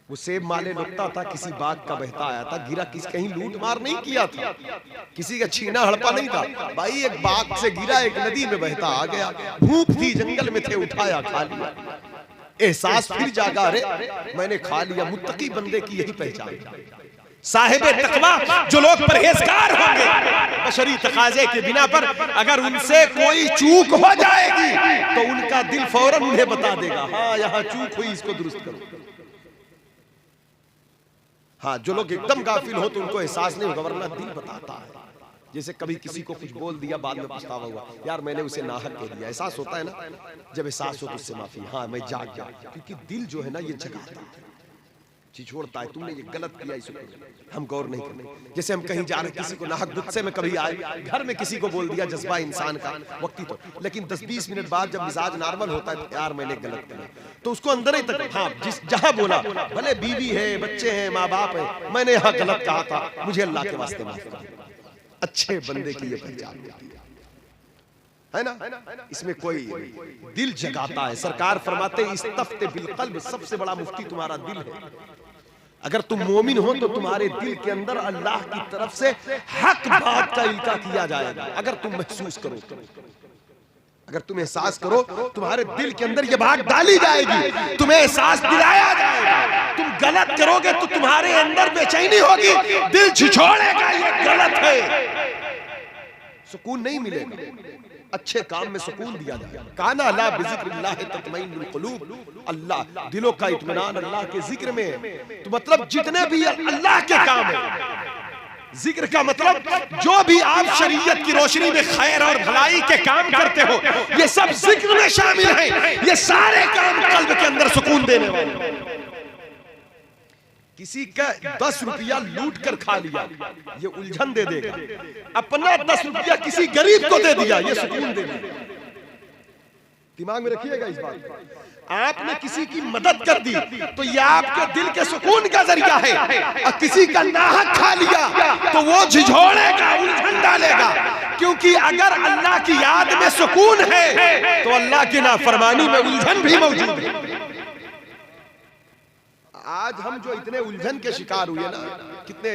वो सेब माले लुटता था, किसी बाग का बहता आया था, गिरा, किसी कहीं लूट मार नहीं किया था, किसी का छीना हड़पा नहीं था भाई, एक बाग से गिरा, एक नदी में बहता आ गया, भूख थी, जंगल में थे, उठाया, खा लिया, एहसास फिर जागा, अरे मैंने खा लिया। मुत्तकी बंदे की यही पहचान, साहिब तकवा जो लोग परहेजगार होंगे, बशरी तकाजे के बिना पर अगर उनसे कोई चूक हो जाएगी तो उनका दिल फौरन उन्हें बता देगा, हाँ यहाँ चूक हुई, इसको दुरुस्त करो। हाँ, जो लोग एकदम गाफिल हो तो उनको एहसास नहीं होगा, वरना दिल बताता है। जैसे कभी किसी को कुछ बोल दिया, बाद में पछतावा हुआ, यार मैंने उसे नाहक कह दिया, एहसास होता है ना। जब एहसास हो तो उससे माफी, हाँ मैं जाग गया, क्योंकि दिल जो है ना ये जगाता है, छिछोड़ता है, तुमने ये गलत किया, इसे हम गौर नहीं करते। जैसे हम कहीं जा रहे, किसी को नाहक गुस्से में कभी आए, घर में किसी को बोल दिया, जज्बा इंसान का वक्ती तो, लेकिन 10-20 मिनट बाद जब मिजाज नॉर्मल होता है, यार मैंने गलत किया, तो उसको अंदर ही तक, हाँ जिस जहां बोला, भले बीवी है, बच्चे हैं, माँ बाप है, मैंने यहाँ गलत कहा था, मुझे अल्लाह के वास्ते माफ कर। अच्छे बंदे की ये पहचान है ना। इसमें कोई दिल जगाता है। सरकार फरमाते, इस्तफ्ते बिलक़ल्ब, सबसे बड़ा मुफ्ती तुम्हारा दिल है। अगर तुम मोमिन हो तो तुम्हारे दिल के अंदर अल्लाह की तरफ से हक बात का इल्का किया जाएगा। अगर तुम महसूस करो, अगर तुम एहसास करो, तुम्हारे दिल के अंदर ये बात डाली जाएगी, तुम्हें एहसास दिलाया जाएगा। तुम गलत करोगे तो तुम्हारे अंदर बेचैनी होगी, दिल छिछोड़ेगा, ये गलत है, सुकून नहीं मिलेगा। अच्छे काम में सुकून दिया जाए। काना ला बिज़िक्रिल्लाह तत्मइन्नुल क़ुलूब, अल्लाह, दिलों का इत्मीनान अल्लाह के जिक्र में है। तो मतलब जितने भी अल्लाह के काम है, जिक्र का मतलब जो भी आप शरीयत की रोशनी में खैर और भलाई के काम करते हो, ये सब जिक्र में शामिल है। ये सारे काम कल्ब के अंदर सुकून देने वाले। किसी का 10 रुपया लूट कर खा लिया, ये उलझन दे देगा। अपना 10 रुपया किसी गरीब को दे दिया, ये सुकून दे देगा। दिमाग में रखिएगा इस बात को। आपने किसी की मदद कर दी तो ये आपके दिल के सुकून का जरिया है, और किसी का नाहक खा लिया तो वो झिझोड़ेगा, उलझन डालेगा। क्योंकि अगर अल्लाह की याद में सुकून है तो अल्लाह की नाफरमानी में उलझन भी मौजूद है। आज हम जो इतने उलझन के शिकार हुए ना, कितने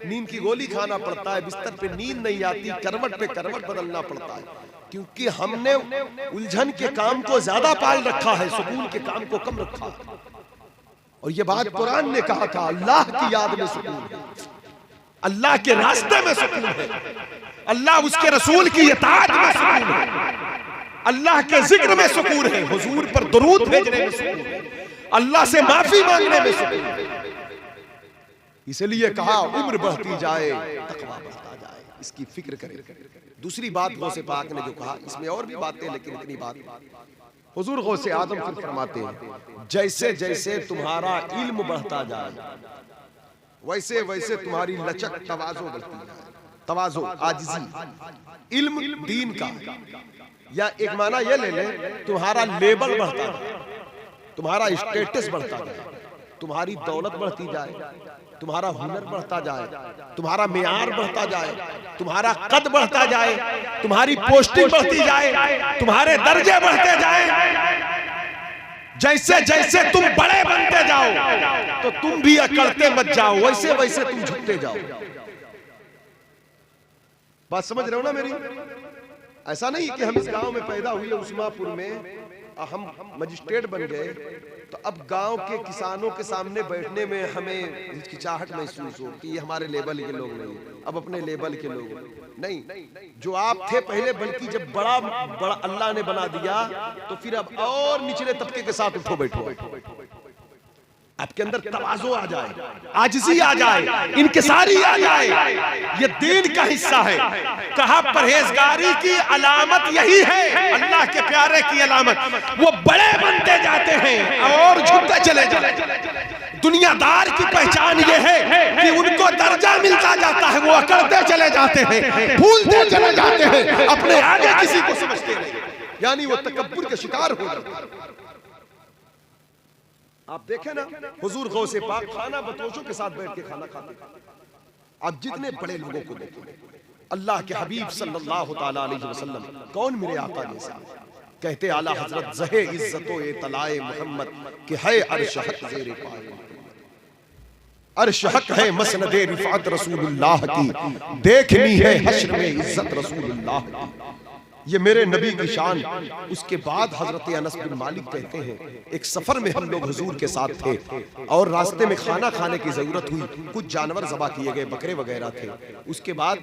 नींद की गोली खाना पड़ता है, बिस्तर पे नींद नहीं आती, करवट पे करवट बदलना पड़ता है, क्योंकि हमने उलझन के काम को ज्यादा पाल रखा है, सुकून के काम को कम रखा है। और ये बात कुरान ने कहा था, अल्लाह की याद में सुकून है, अल्लाह के रास्ते में सुकून है, अल्लाह उसके रसूल की इताअत में सुकून है, अल्लाह के जिक्र में सुकून है, हुजूर पर दुरूद भेजने में सुकून है, अल्लाह से माफी मांगने में सुकून। इसलिए कहा उम्र बढ़ती जाए, तकवा बढ़ता जाए, इसकी फिक्र करें। दूसरी बात गौसे पाक ने जो कहा, इसमें और भी बातें, लेकिन इतनी बात हुजूर गौसे आदम फिर फरमाते हैं, जैसे जैसे तुम्हारा इल्म बढ़ता जाए वैसे वैसे तुम्हारी लचक, तवाज़ो बढ़ती जाए। तवाज़ो, आजिज़ी, इल्म दीन का, या एक माना ये ले ले, तुम्हारा लेवल बढ़ता जाए, तुम्हारा स्टेटस बढ़ता जाए, तुम्हारी दौलत बढ़ती जाए, तुम्हारा हुनर बढ़ता जाए, तुम्हारा मेयार बढ़ता जाए, तुम्हारा कद बढ़ता जाए, तुम्हारी पोस्टिंग बढ़ती जाए, तुम्हारे दर्जे बढ़ते जाए। जैसे जैसे तुम बड़े बनते जाओ तो तो तुम भी अकड़ते मत जाओ, वैसे वैसे तुम झुकते जाओ। बात समझ रहे हो ना मेरी? ऐसा नहीं कि हम इस गांव में पैदा हुए उस्मापुर में, हम मजिस्ट्रेट बन गए तो अब गांव के किसानों के सामने बैठने में हमें हिचकिचाहट महसूस हो कि ये हमारे लेवल के लोग नहीं, अब अपने लेवल के लोग नहीं। जो आप थे पहले, बल्कि जब बड़ा अल्लाह ने बना दिया तो फिर अब और निचले तबके के साथ उठो बैठो। आपके अंदर तवाज़ो आ जाए, आजिज़ी आ जाए, इनकिसारी आ जाए। ये दीन का हिस्सा है। कहा परहेजगारी की अलामत यही है, अल्लाह के प्यारे की अलामत। वो बड़े बनते जाते हैं और झुकते चले जाते। दुनियादार की पहचान ये है कि उनको दर्जा मिलता जाता है, वो अकड़ते चले जाते हैं, भूलते चले जाते हैं, अपने आगे किसी को समझते नहीं, यानी वो तकब्बुर के शिकार हो जाते हैं। आप देखें ना, हुजूर गौसे पाक खाना बतोशों के साथ बैठ के खाना खाते। आप जितने बड़े लोगों को देखें, अल्लाह के हबीब सल्लल्लाहु ताला अलैहि वसल्लम, कौन मेरे आका जैसा? कहते आला हजरत ज़हे इज्जतो ए तलाए मोहम्मद कि है अर्श हक ज़ेरे पाए। अर्श हक है मसनदे रिफात रसूलुल्लाह की, देखनी है हश्र में इज्जत रसूलुल्लाह की। ये मेरे नबी की शान। उसके बाद हजरत अनस बिन मालिक कहते हैं, एक सफर में हम लोग हुजूर के साथ थे और रास्ते में खाना खाने की जरूरत हुई। कुछ जानवर ज़बा किए गए, बकरे वगैरह थे। उसके बाद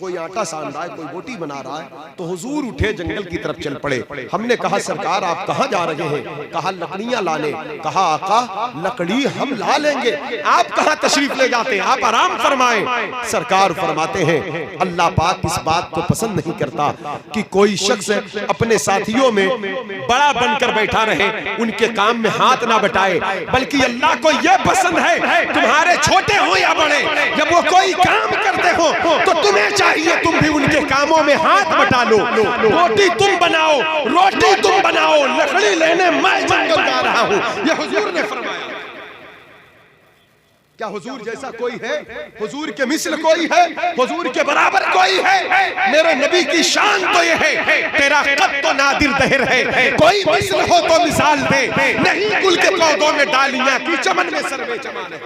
कोई आटा सान रहा है, कोई रोटी बना रहा है, तो हुजूर उठे जंगल की तरफ चल पड़े। हमने कहा सरकार आप कहाँ जा रहे हैं? कहा लकड़ियां लाने। कहा आका लकड़ी हम ला लेंगे, आप कहाँ तशरीफ ले जाते हैं? आप आराम फरमाएं। सरकार फरमाते हैं अल्लाह पाक इस बात को पसंद नहीं करता कि कोई शख्स अपने साथियों में बड़ा बनकर बैठा रहे, उनके काम में हाथ ना बटाए, बल्कि अल्लाह को यह पसंद है तुम्हारे छोटे हो या बड़े, जब वो कोई काम करते हो तो तुम्हें चाहिए तुम भी उनके कामों में हाथ बटा लो। रोटी तुम बनाओ, रोटी तुम बनाओ, लकड़ी लेने मैं जंगल जा रहा हूं, यह हुजूर ने फरमाया। क्या हुजूर जैसा कोई है? हुजूर के मिस्ल कोई है? हुजूर के बराबर कोई है? मेरे नबी की शान तो ये है, तेरा कद तो नादिर दहर है, कोई मिस्ल हो तो मिसाल दे, नहीं गुल के पौधों में डालियां की चमन में सर्वे चमान है।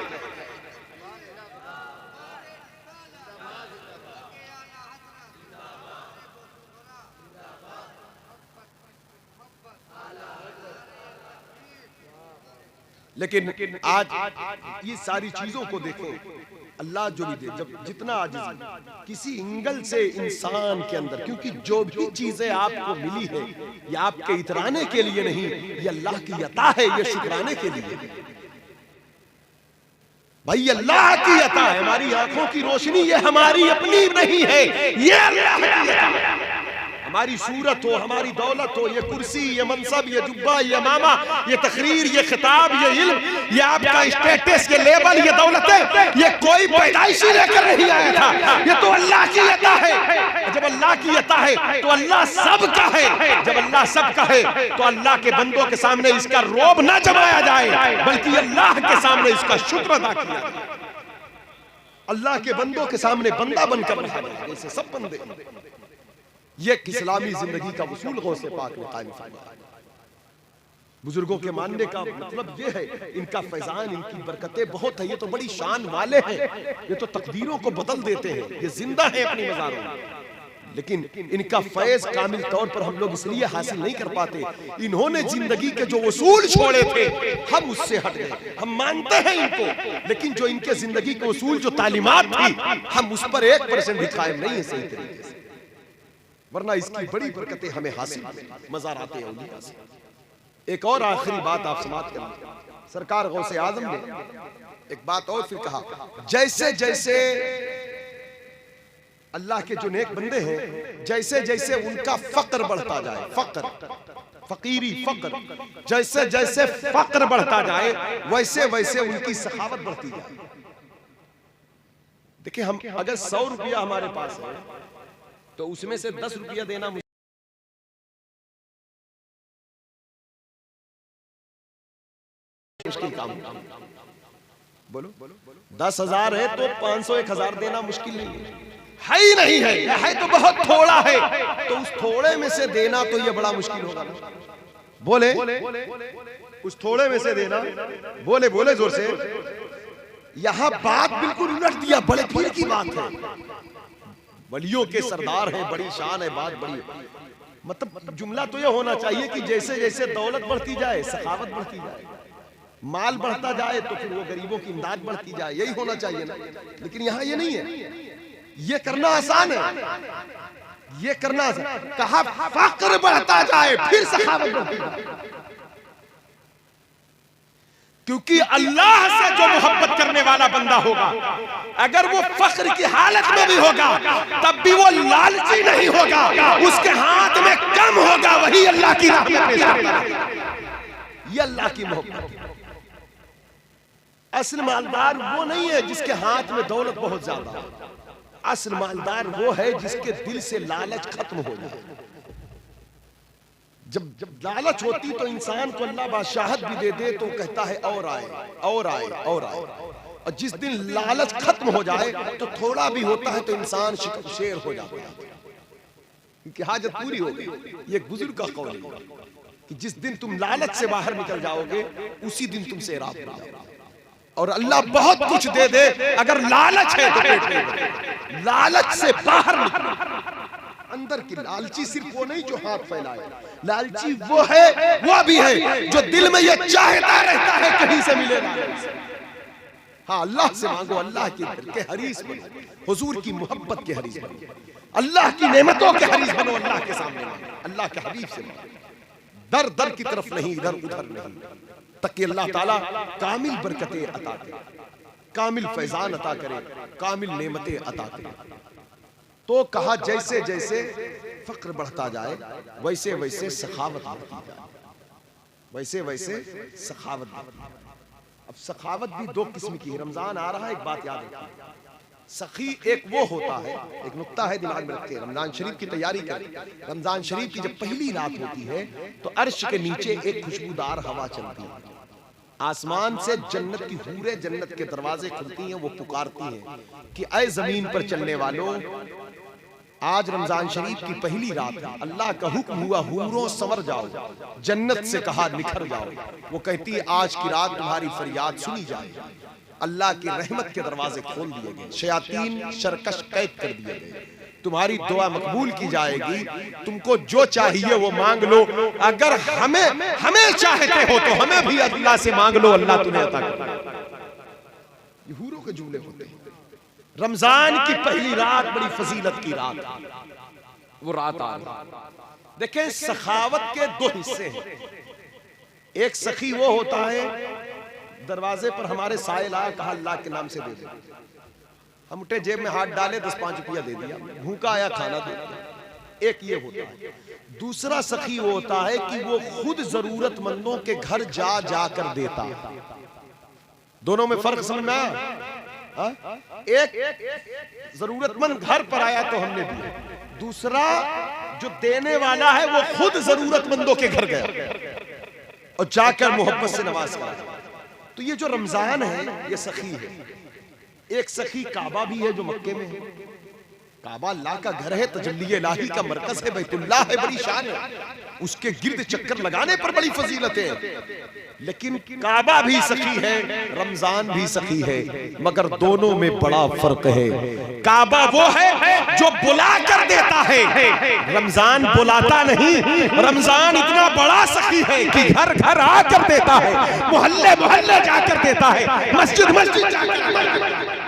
लेकिन आज ये सारी चीजों को देखें, अल्लाह जो भी दे, जब जितना आजिज़ किसी एंगल से इंसान के अंदर, क्योंकि जो भी चीजें आपको मिली है ये आपके इतराने के लिए नहीं, ये अल्लाह की अता है, ये शुक्राने के लिए। भाई अल्लाह की अता है, हमारी आंखों की रोशनी ये हमारी अपनी नहीं है, ये अल्लाह की अता है। हमारी सूरत हो, हमारी दौलत हो, ये कुर्सी, ये मनसब, ये जुब्बा, ये मामा, ये तकरीर, ये खिताब, ये इल्म, ये आपका स्टेटस, ये लेवल, ये दौलतें, ये कोई पैदाइशी लेकर नहीं आया था, ये तो अल्लाह की अता है। जब अल्लाह की अता है तो अल्लाह सबका है। जब अल्लाह सबका है तो अल्लाह के बंदों के सामने इसका रोब ना जमाया जाए, बल्कि अल्लाह के सामने इसका शुक्र अदा किया जाए। अल्लाह के बंदों के सामने बंदा बनकर रहा जाए, जैसे सब बंदे। ये इस्लामी जिंदगी का उसूल गौसे पाक ने कायम फरमाया। बुजुर्गों के मानने का मतलब ये है, इनका फैजान, इनकी बरकतें बहुत है, ये तो बड़ी शान वाले हैं, ये तो तकदीरों को बदल देते हैं, ये जिंदा है अपनी मज़ारों में। लेकिन इनका फैज कामिल तौर पर हम लोग इसलिए हासिल नहीं कर पाते, इन्होंने जिंदगी के जो उसूल छोड़े थे हम उससे हट गए। हम मानते हैं इनको, लेकिन जो इनके जिंदगी के उसूल, जो तालीमात थी, हम उस पर 1% भी कायम नहीं है सही तरीके से, वरना इसकी बड़ी बरकतें हमें हासिल मज़ाराते औलिया से। एक और आखिरी बात आप समाप्त करें। सरकार गौसे आजम ने एक बात और फिर कहा, जैसे जैसे अल्लाह के जो नेक बंदे हैं, जैसे जैसे उनका फक्र बढ़ता जाए, फकीरी फक्र, जैसे जैसे फक्र बढ़ता जाए वैसे वैसे उनकी सखावत बढ़ती जाए। देखिए, हम अगर 100 रुपया हमारे पास है तो उसमें से 10 रुपया देना मुश्किल काम। बोलो 10,000 है तो 500-1,000 देना मुश्किल नहीं है ही नहीं है तो बहुत थोड़ा है, तो उस थोड़े में से देना तो ये बड़ा मुश्किल होगा। बोले कुछ थोड़े में से देना। बोले बोले जोर से। यहां बात बिल्कुल उलट दिया, बड़े पीर की बात है, वलियों के सरदार हैं, बड़ी शान है, बात बड़ी। मतलब जुमला तो यह होना चाहिए कि जैसे जैसे दौलत बढ़ती जाए सखावत बढ़ती जाए, माल बढ़ता जाए तो फिर वो गरीबों की इमदाद बढ़ती जाए, यही होना चाहिए ना। लेकिन यहां ये नहीं है, ये करना आसान है, ये करना आसान। कहा फक्र बढ़ता जाए फिर सखावत बढ़ती जाए, क्योंकि अल्लाह से जो मोहब्बत करने वाला बंदा होगा, अगर वो फख्र की हालत में भी होगा तब भी वो लालची नहीं होगा, उसके हाथ में कम होगा, वही अल्लाह की रहमत पेश करता है। ये अल्लाह की मोहब्बत। असल मालदार वो नहीं है जिसके हाथ में दौलत बहुत ज्यादा, असल मालदार वो है जिसके दिल से लालच खत्म हो जाए। जब जब लालच होती तो इंसान को अल्लाह बादशाहत भी दे दे तो कहता है और आए और आए और आए, और जिस दिन लालच खत्म हो जाए तो थोड़ा भी होता है तो इंसान शेर हो जाता है, क्योंकि हाजत पूरी हो गई। ये एक बुजुर्ग का कौल है कि जिस दिन तुम लालच से बाहर निकल जाओगे उसी दिन तुम सेराब हो जाओगे। और अल्लाह बहुत कुछ दे दे, अगर लालच है तो पेट में, लालच से बाहर निकलो। अंदर की लालची सिर्फ वो नहीं जो हाथ फैलाए, लालची वो है, वो भी है जो दिल में ये चाहता रहता है कहीं से मिले। हाँ, अल्लाह से मांगो, अल्लाह के हरीस बनो, हुजूर की मोहब्बत के हरीस बनो, अल्लाह की नेमतों के हरीस बनो, अल्लाह के सामने मांगो, अल्लाह के हबीब से मांगो। दर दर की तरफ नहीं, इधर उधर नहीं, ताकि अल्लाह ताला कामिल बरकतें अता करे, कामिल फैजान अता करे, कामिल नेमतें अता करे। तो कहा जैसे जैसे फक्र बढ़ता जाए वैसे वैसे सखावत बढ़ती जाए, वैसे वैसे सखावत बढ़ती जाए। अब सखावत भी दो किस्म की है। रमजान आ रहा है, एक बात याद रखिए, सखी एक वो होता है, एक नुक्ता है दिमाग में रखिए, रमजान शरीफ की तैयारी करें। रमजान शरीफ की जब पहली रात होती है तो अर्श के नीचे एक खुशबूदार हवा चलती है, आसमान से जन्नत की हूरें जन्नत के दरवाजे खुलती हैं, वो पुकारती हैं कि ऐ जमीन पर चलने वालों, आज रमजान शरीफ की पहली रात है, अल्लाह का हुक्म हुआ हूरों संवर जाओ, जन्नत से कहा निखर जाओ। वो कहती है आज की रात तुम्हारी फरियाद सुनी जाए, अल्लाह की रहमत के दरवाजे खोल दिए गए, शयातीन शरकश कैद कर दिए गए, तुम्हारी दुआ मकबूल की जाएगी, तुमको जो चाहिए वो मांग लो, अगर हमें चाहते हो तो हमें भी अल्लाह से मांग लो, अल्लाह तुम्हें अता करेगा। ये हूरों के जुमले होते हैं। रमजान की पहली रात बड़ी फजीलत की रात, वो रात आ गई। देखें, सखावत के दो हिस्से हैं। एक सखी वो होता है, दरवाजे पर हमारे साइल आया, कहा अल्लाह के नाम से दे दे, हम उठे जेब में हाथ डाले 10-5 रुपया दे दिया, भूखा आया खाना दे दिया। एक ये होता है। दूसरा सखी वो होता है कि वो खुद जरूरतमंदों के घर जा जाकर देता। दोनों में फर्क समझ में आया? एक जरूरतमंद घर पर आया तो हमने दिया, दूसरा जो देने वाला है वो खुद जरूरतमंदों के घर गया और जाकर मोहब्बत से नवाज करा। तो ये जो रमजान है ये सखी है। एक सखी काबा भी है जो मक्के में है, काबा अल्लाह का घर है, तजल्ली इलाही का मरकज है, बैतुल्लाह है, बड़ी शान है, उसके गिर्द चक्कर लगाने पर बड़ी फजीलत है। लेकिन काबा भी सखी है, रमजान भी सखी है, मगर दोनों में बड़ा फर्क है। काबा वो है जो बुला कर देता है, रमजान बुलाता नहीं। रमजान इतना बड़ा सखी है कि घर घर आकर देता है, मोहल्ले मोहल्ले जाकर देता है, मस्जिद मस्जिद जाकर।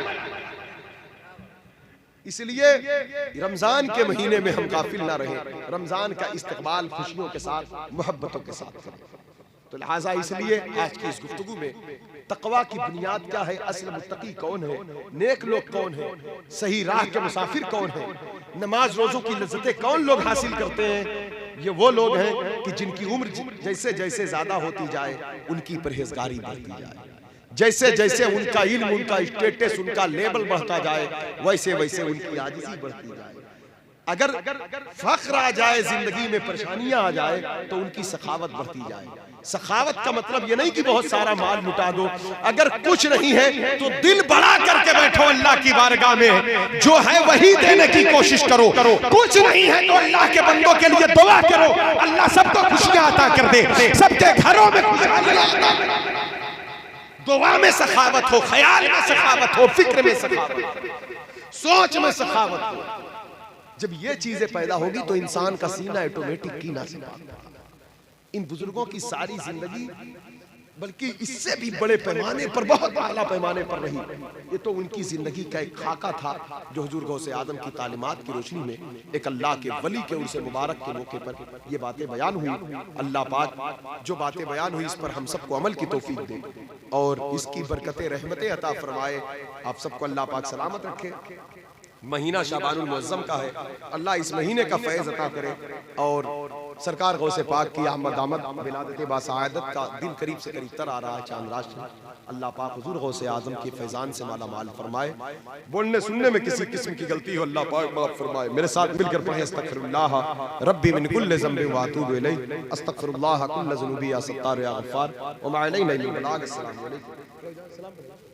इसलिए रमजान के महीने में हम गाफिल ना रहे, रमजान का इस्तकबाल खुशियों के साथ, मोहब्बतों के साथ करें। तो लिहाजा इसलिए आज की इस गुफ्तगू में तकवा की बुनियाद क्या है, असल मुत्तकी कौन है, नेक लोग कौन है, सही राह के मुसाफिर कौन है, नमाज रोजों की लज्जतें कौन लोग हासिल करते हैं, ये वो लोग हैं कि जिनकी उम्र जैसे जैसे ज्यादा होती जाए उनकी परहेजगारी बढ़ती जाए, जैसे जैसे उनका इल्म, उनका स्टेटस, उनका लेवल बढ़ता जाए वैसे वैसे उनकी आजिज़ी बढ़ती जाए। अगर फख्र आ जाए, जिंदगी में परेशानियां आ जाए, तो उनकी सखावत बढ़ती जाए। सखावत का मतलब ये नहीं कि बहुत सारा माल लुटा दो, अगर कुछ नहीं है तो दिल बड़ा करके बैठो अल्लाह की बारगाह में, जो है वही देने की कोशिश करो। कुछ नहीं है तो अल्लाह के बंदों के लिए दुआ करो, अल्लाह सबको खुशियां अता कर दे, सबके घरों में खुशहालियां अता कर दे। दुआ में सखावत हो, ख्याल में सखावत हो, फिक्र में सखावत हो, सोच में सखावत हो। जब ये चीजें पैदा होगी तो इंसान का सीना ऑटोमेटिक कीना से पाता। इन बुजुर्गों की सारी जिंदगी, बल्कि इससे भी बड़े पैमाने पर, बहुत आला पैमाने पर रही। ये तो उनकी जिंदगी का एक खाका था जो हुजूर गौसे आदम की तालीमात की रोशनी में एक अल्लाह के वली के उर्स मुबारक के मौके पर ये बातें बयान हुई। अल्लाह पाक जो बातें बयान हुई इस पर हम सबको अमल की तौफीक दे और इसकी बरकतें रहमतें अता फरमाए। आप सबको अल्लाह पाक सलामत रखे। महीना शाबानुल मुअज्जम का है, अल्लाह इस महीने का फैज़ अता करे और सरकार गौसे पाक की आमद आमद विलादत बासआदत का दिन करीब से करीब तर आ रहा है, चांद राष्ट्र। अल्लाह पाक हुजूर गौसे आज़म के फैज़ान से माला माल फरमाए। बोलने सुनने में किसी किस्म की गलती हो अल्लाह पाक माफ फरमाए। मेरे साथ मिलकर पढ़े अस्तगफिरुल्लाह रब्बी मिन कुल्लि ज़ंबिन व अतूबु इलैहि, अस्तगफिरुल्लाह कुल्ल ज़ुनूबि या सत्तार या गफ़्फ़ार व मा अलैना इल्लल बलाग। अस्सलामु अलैकुम।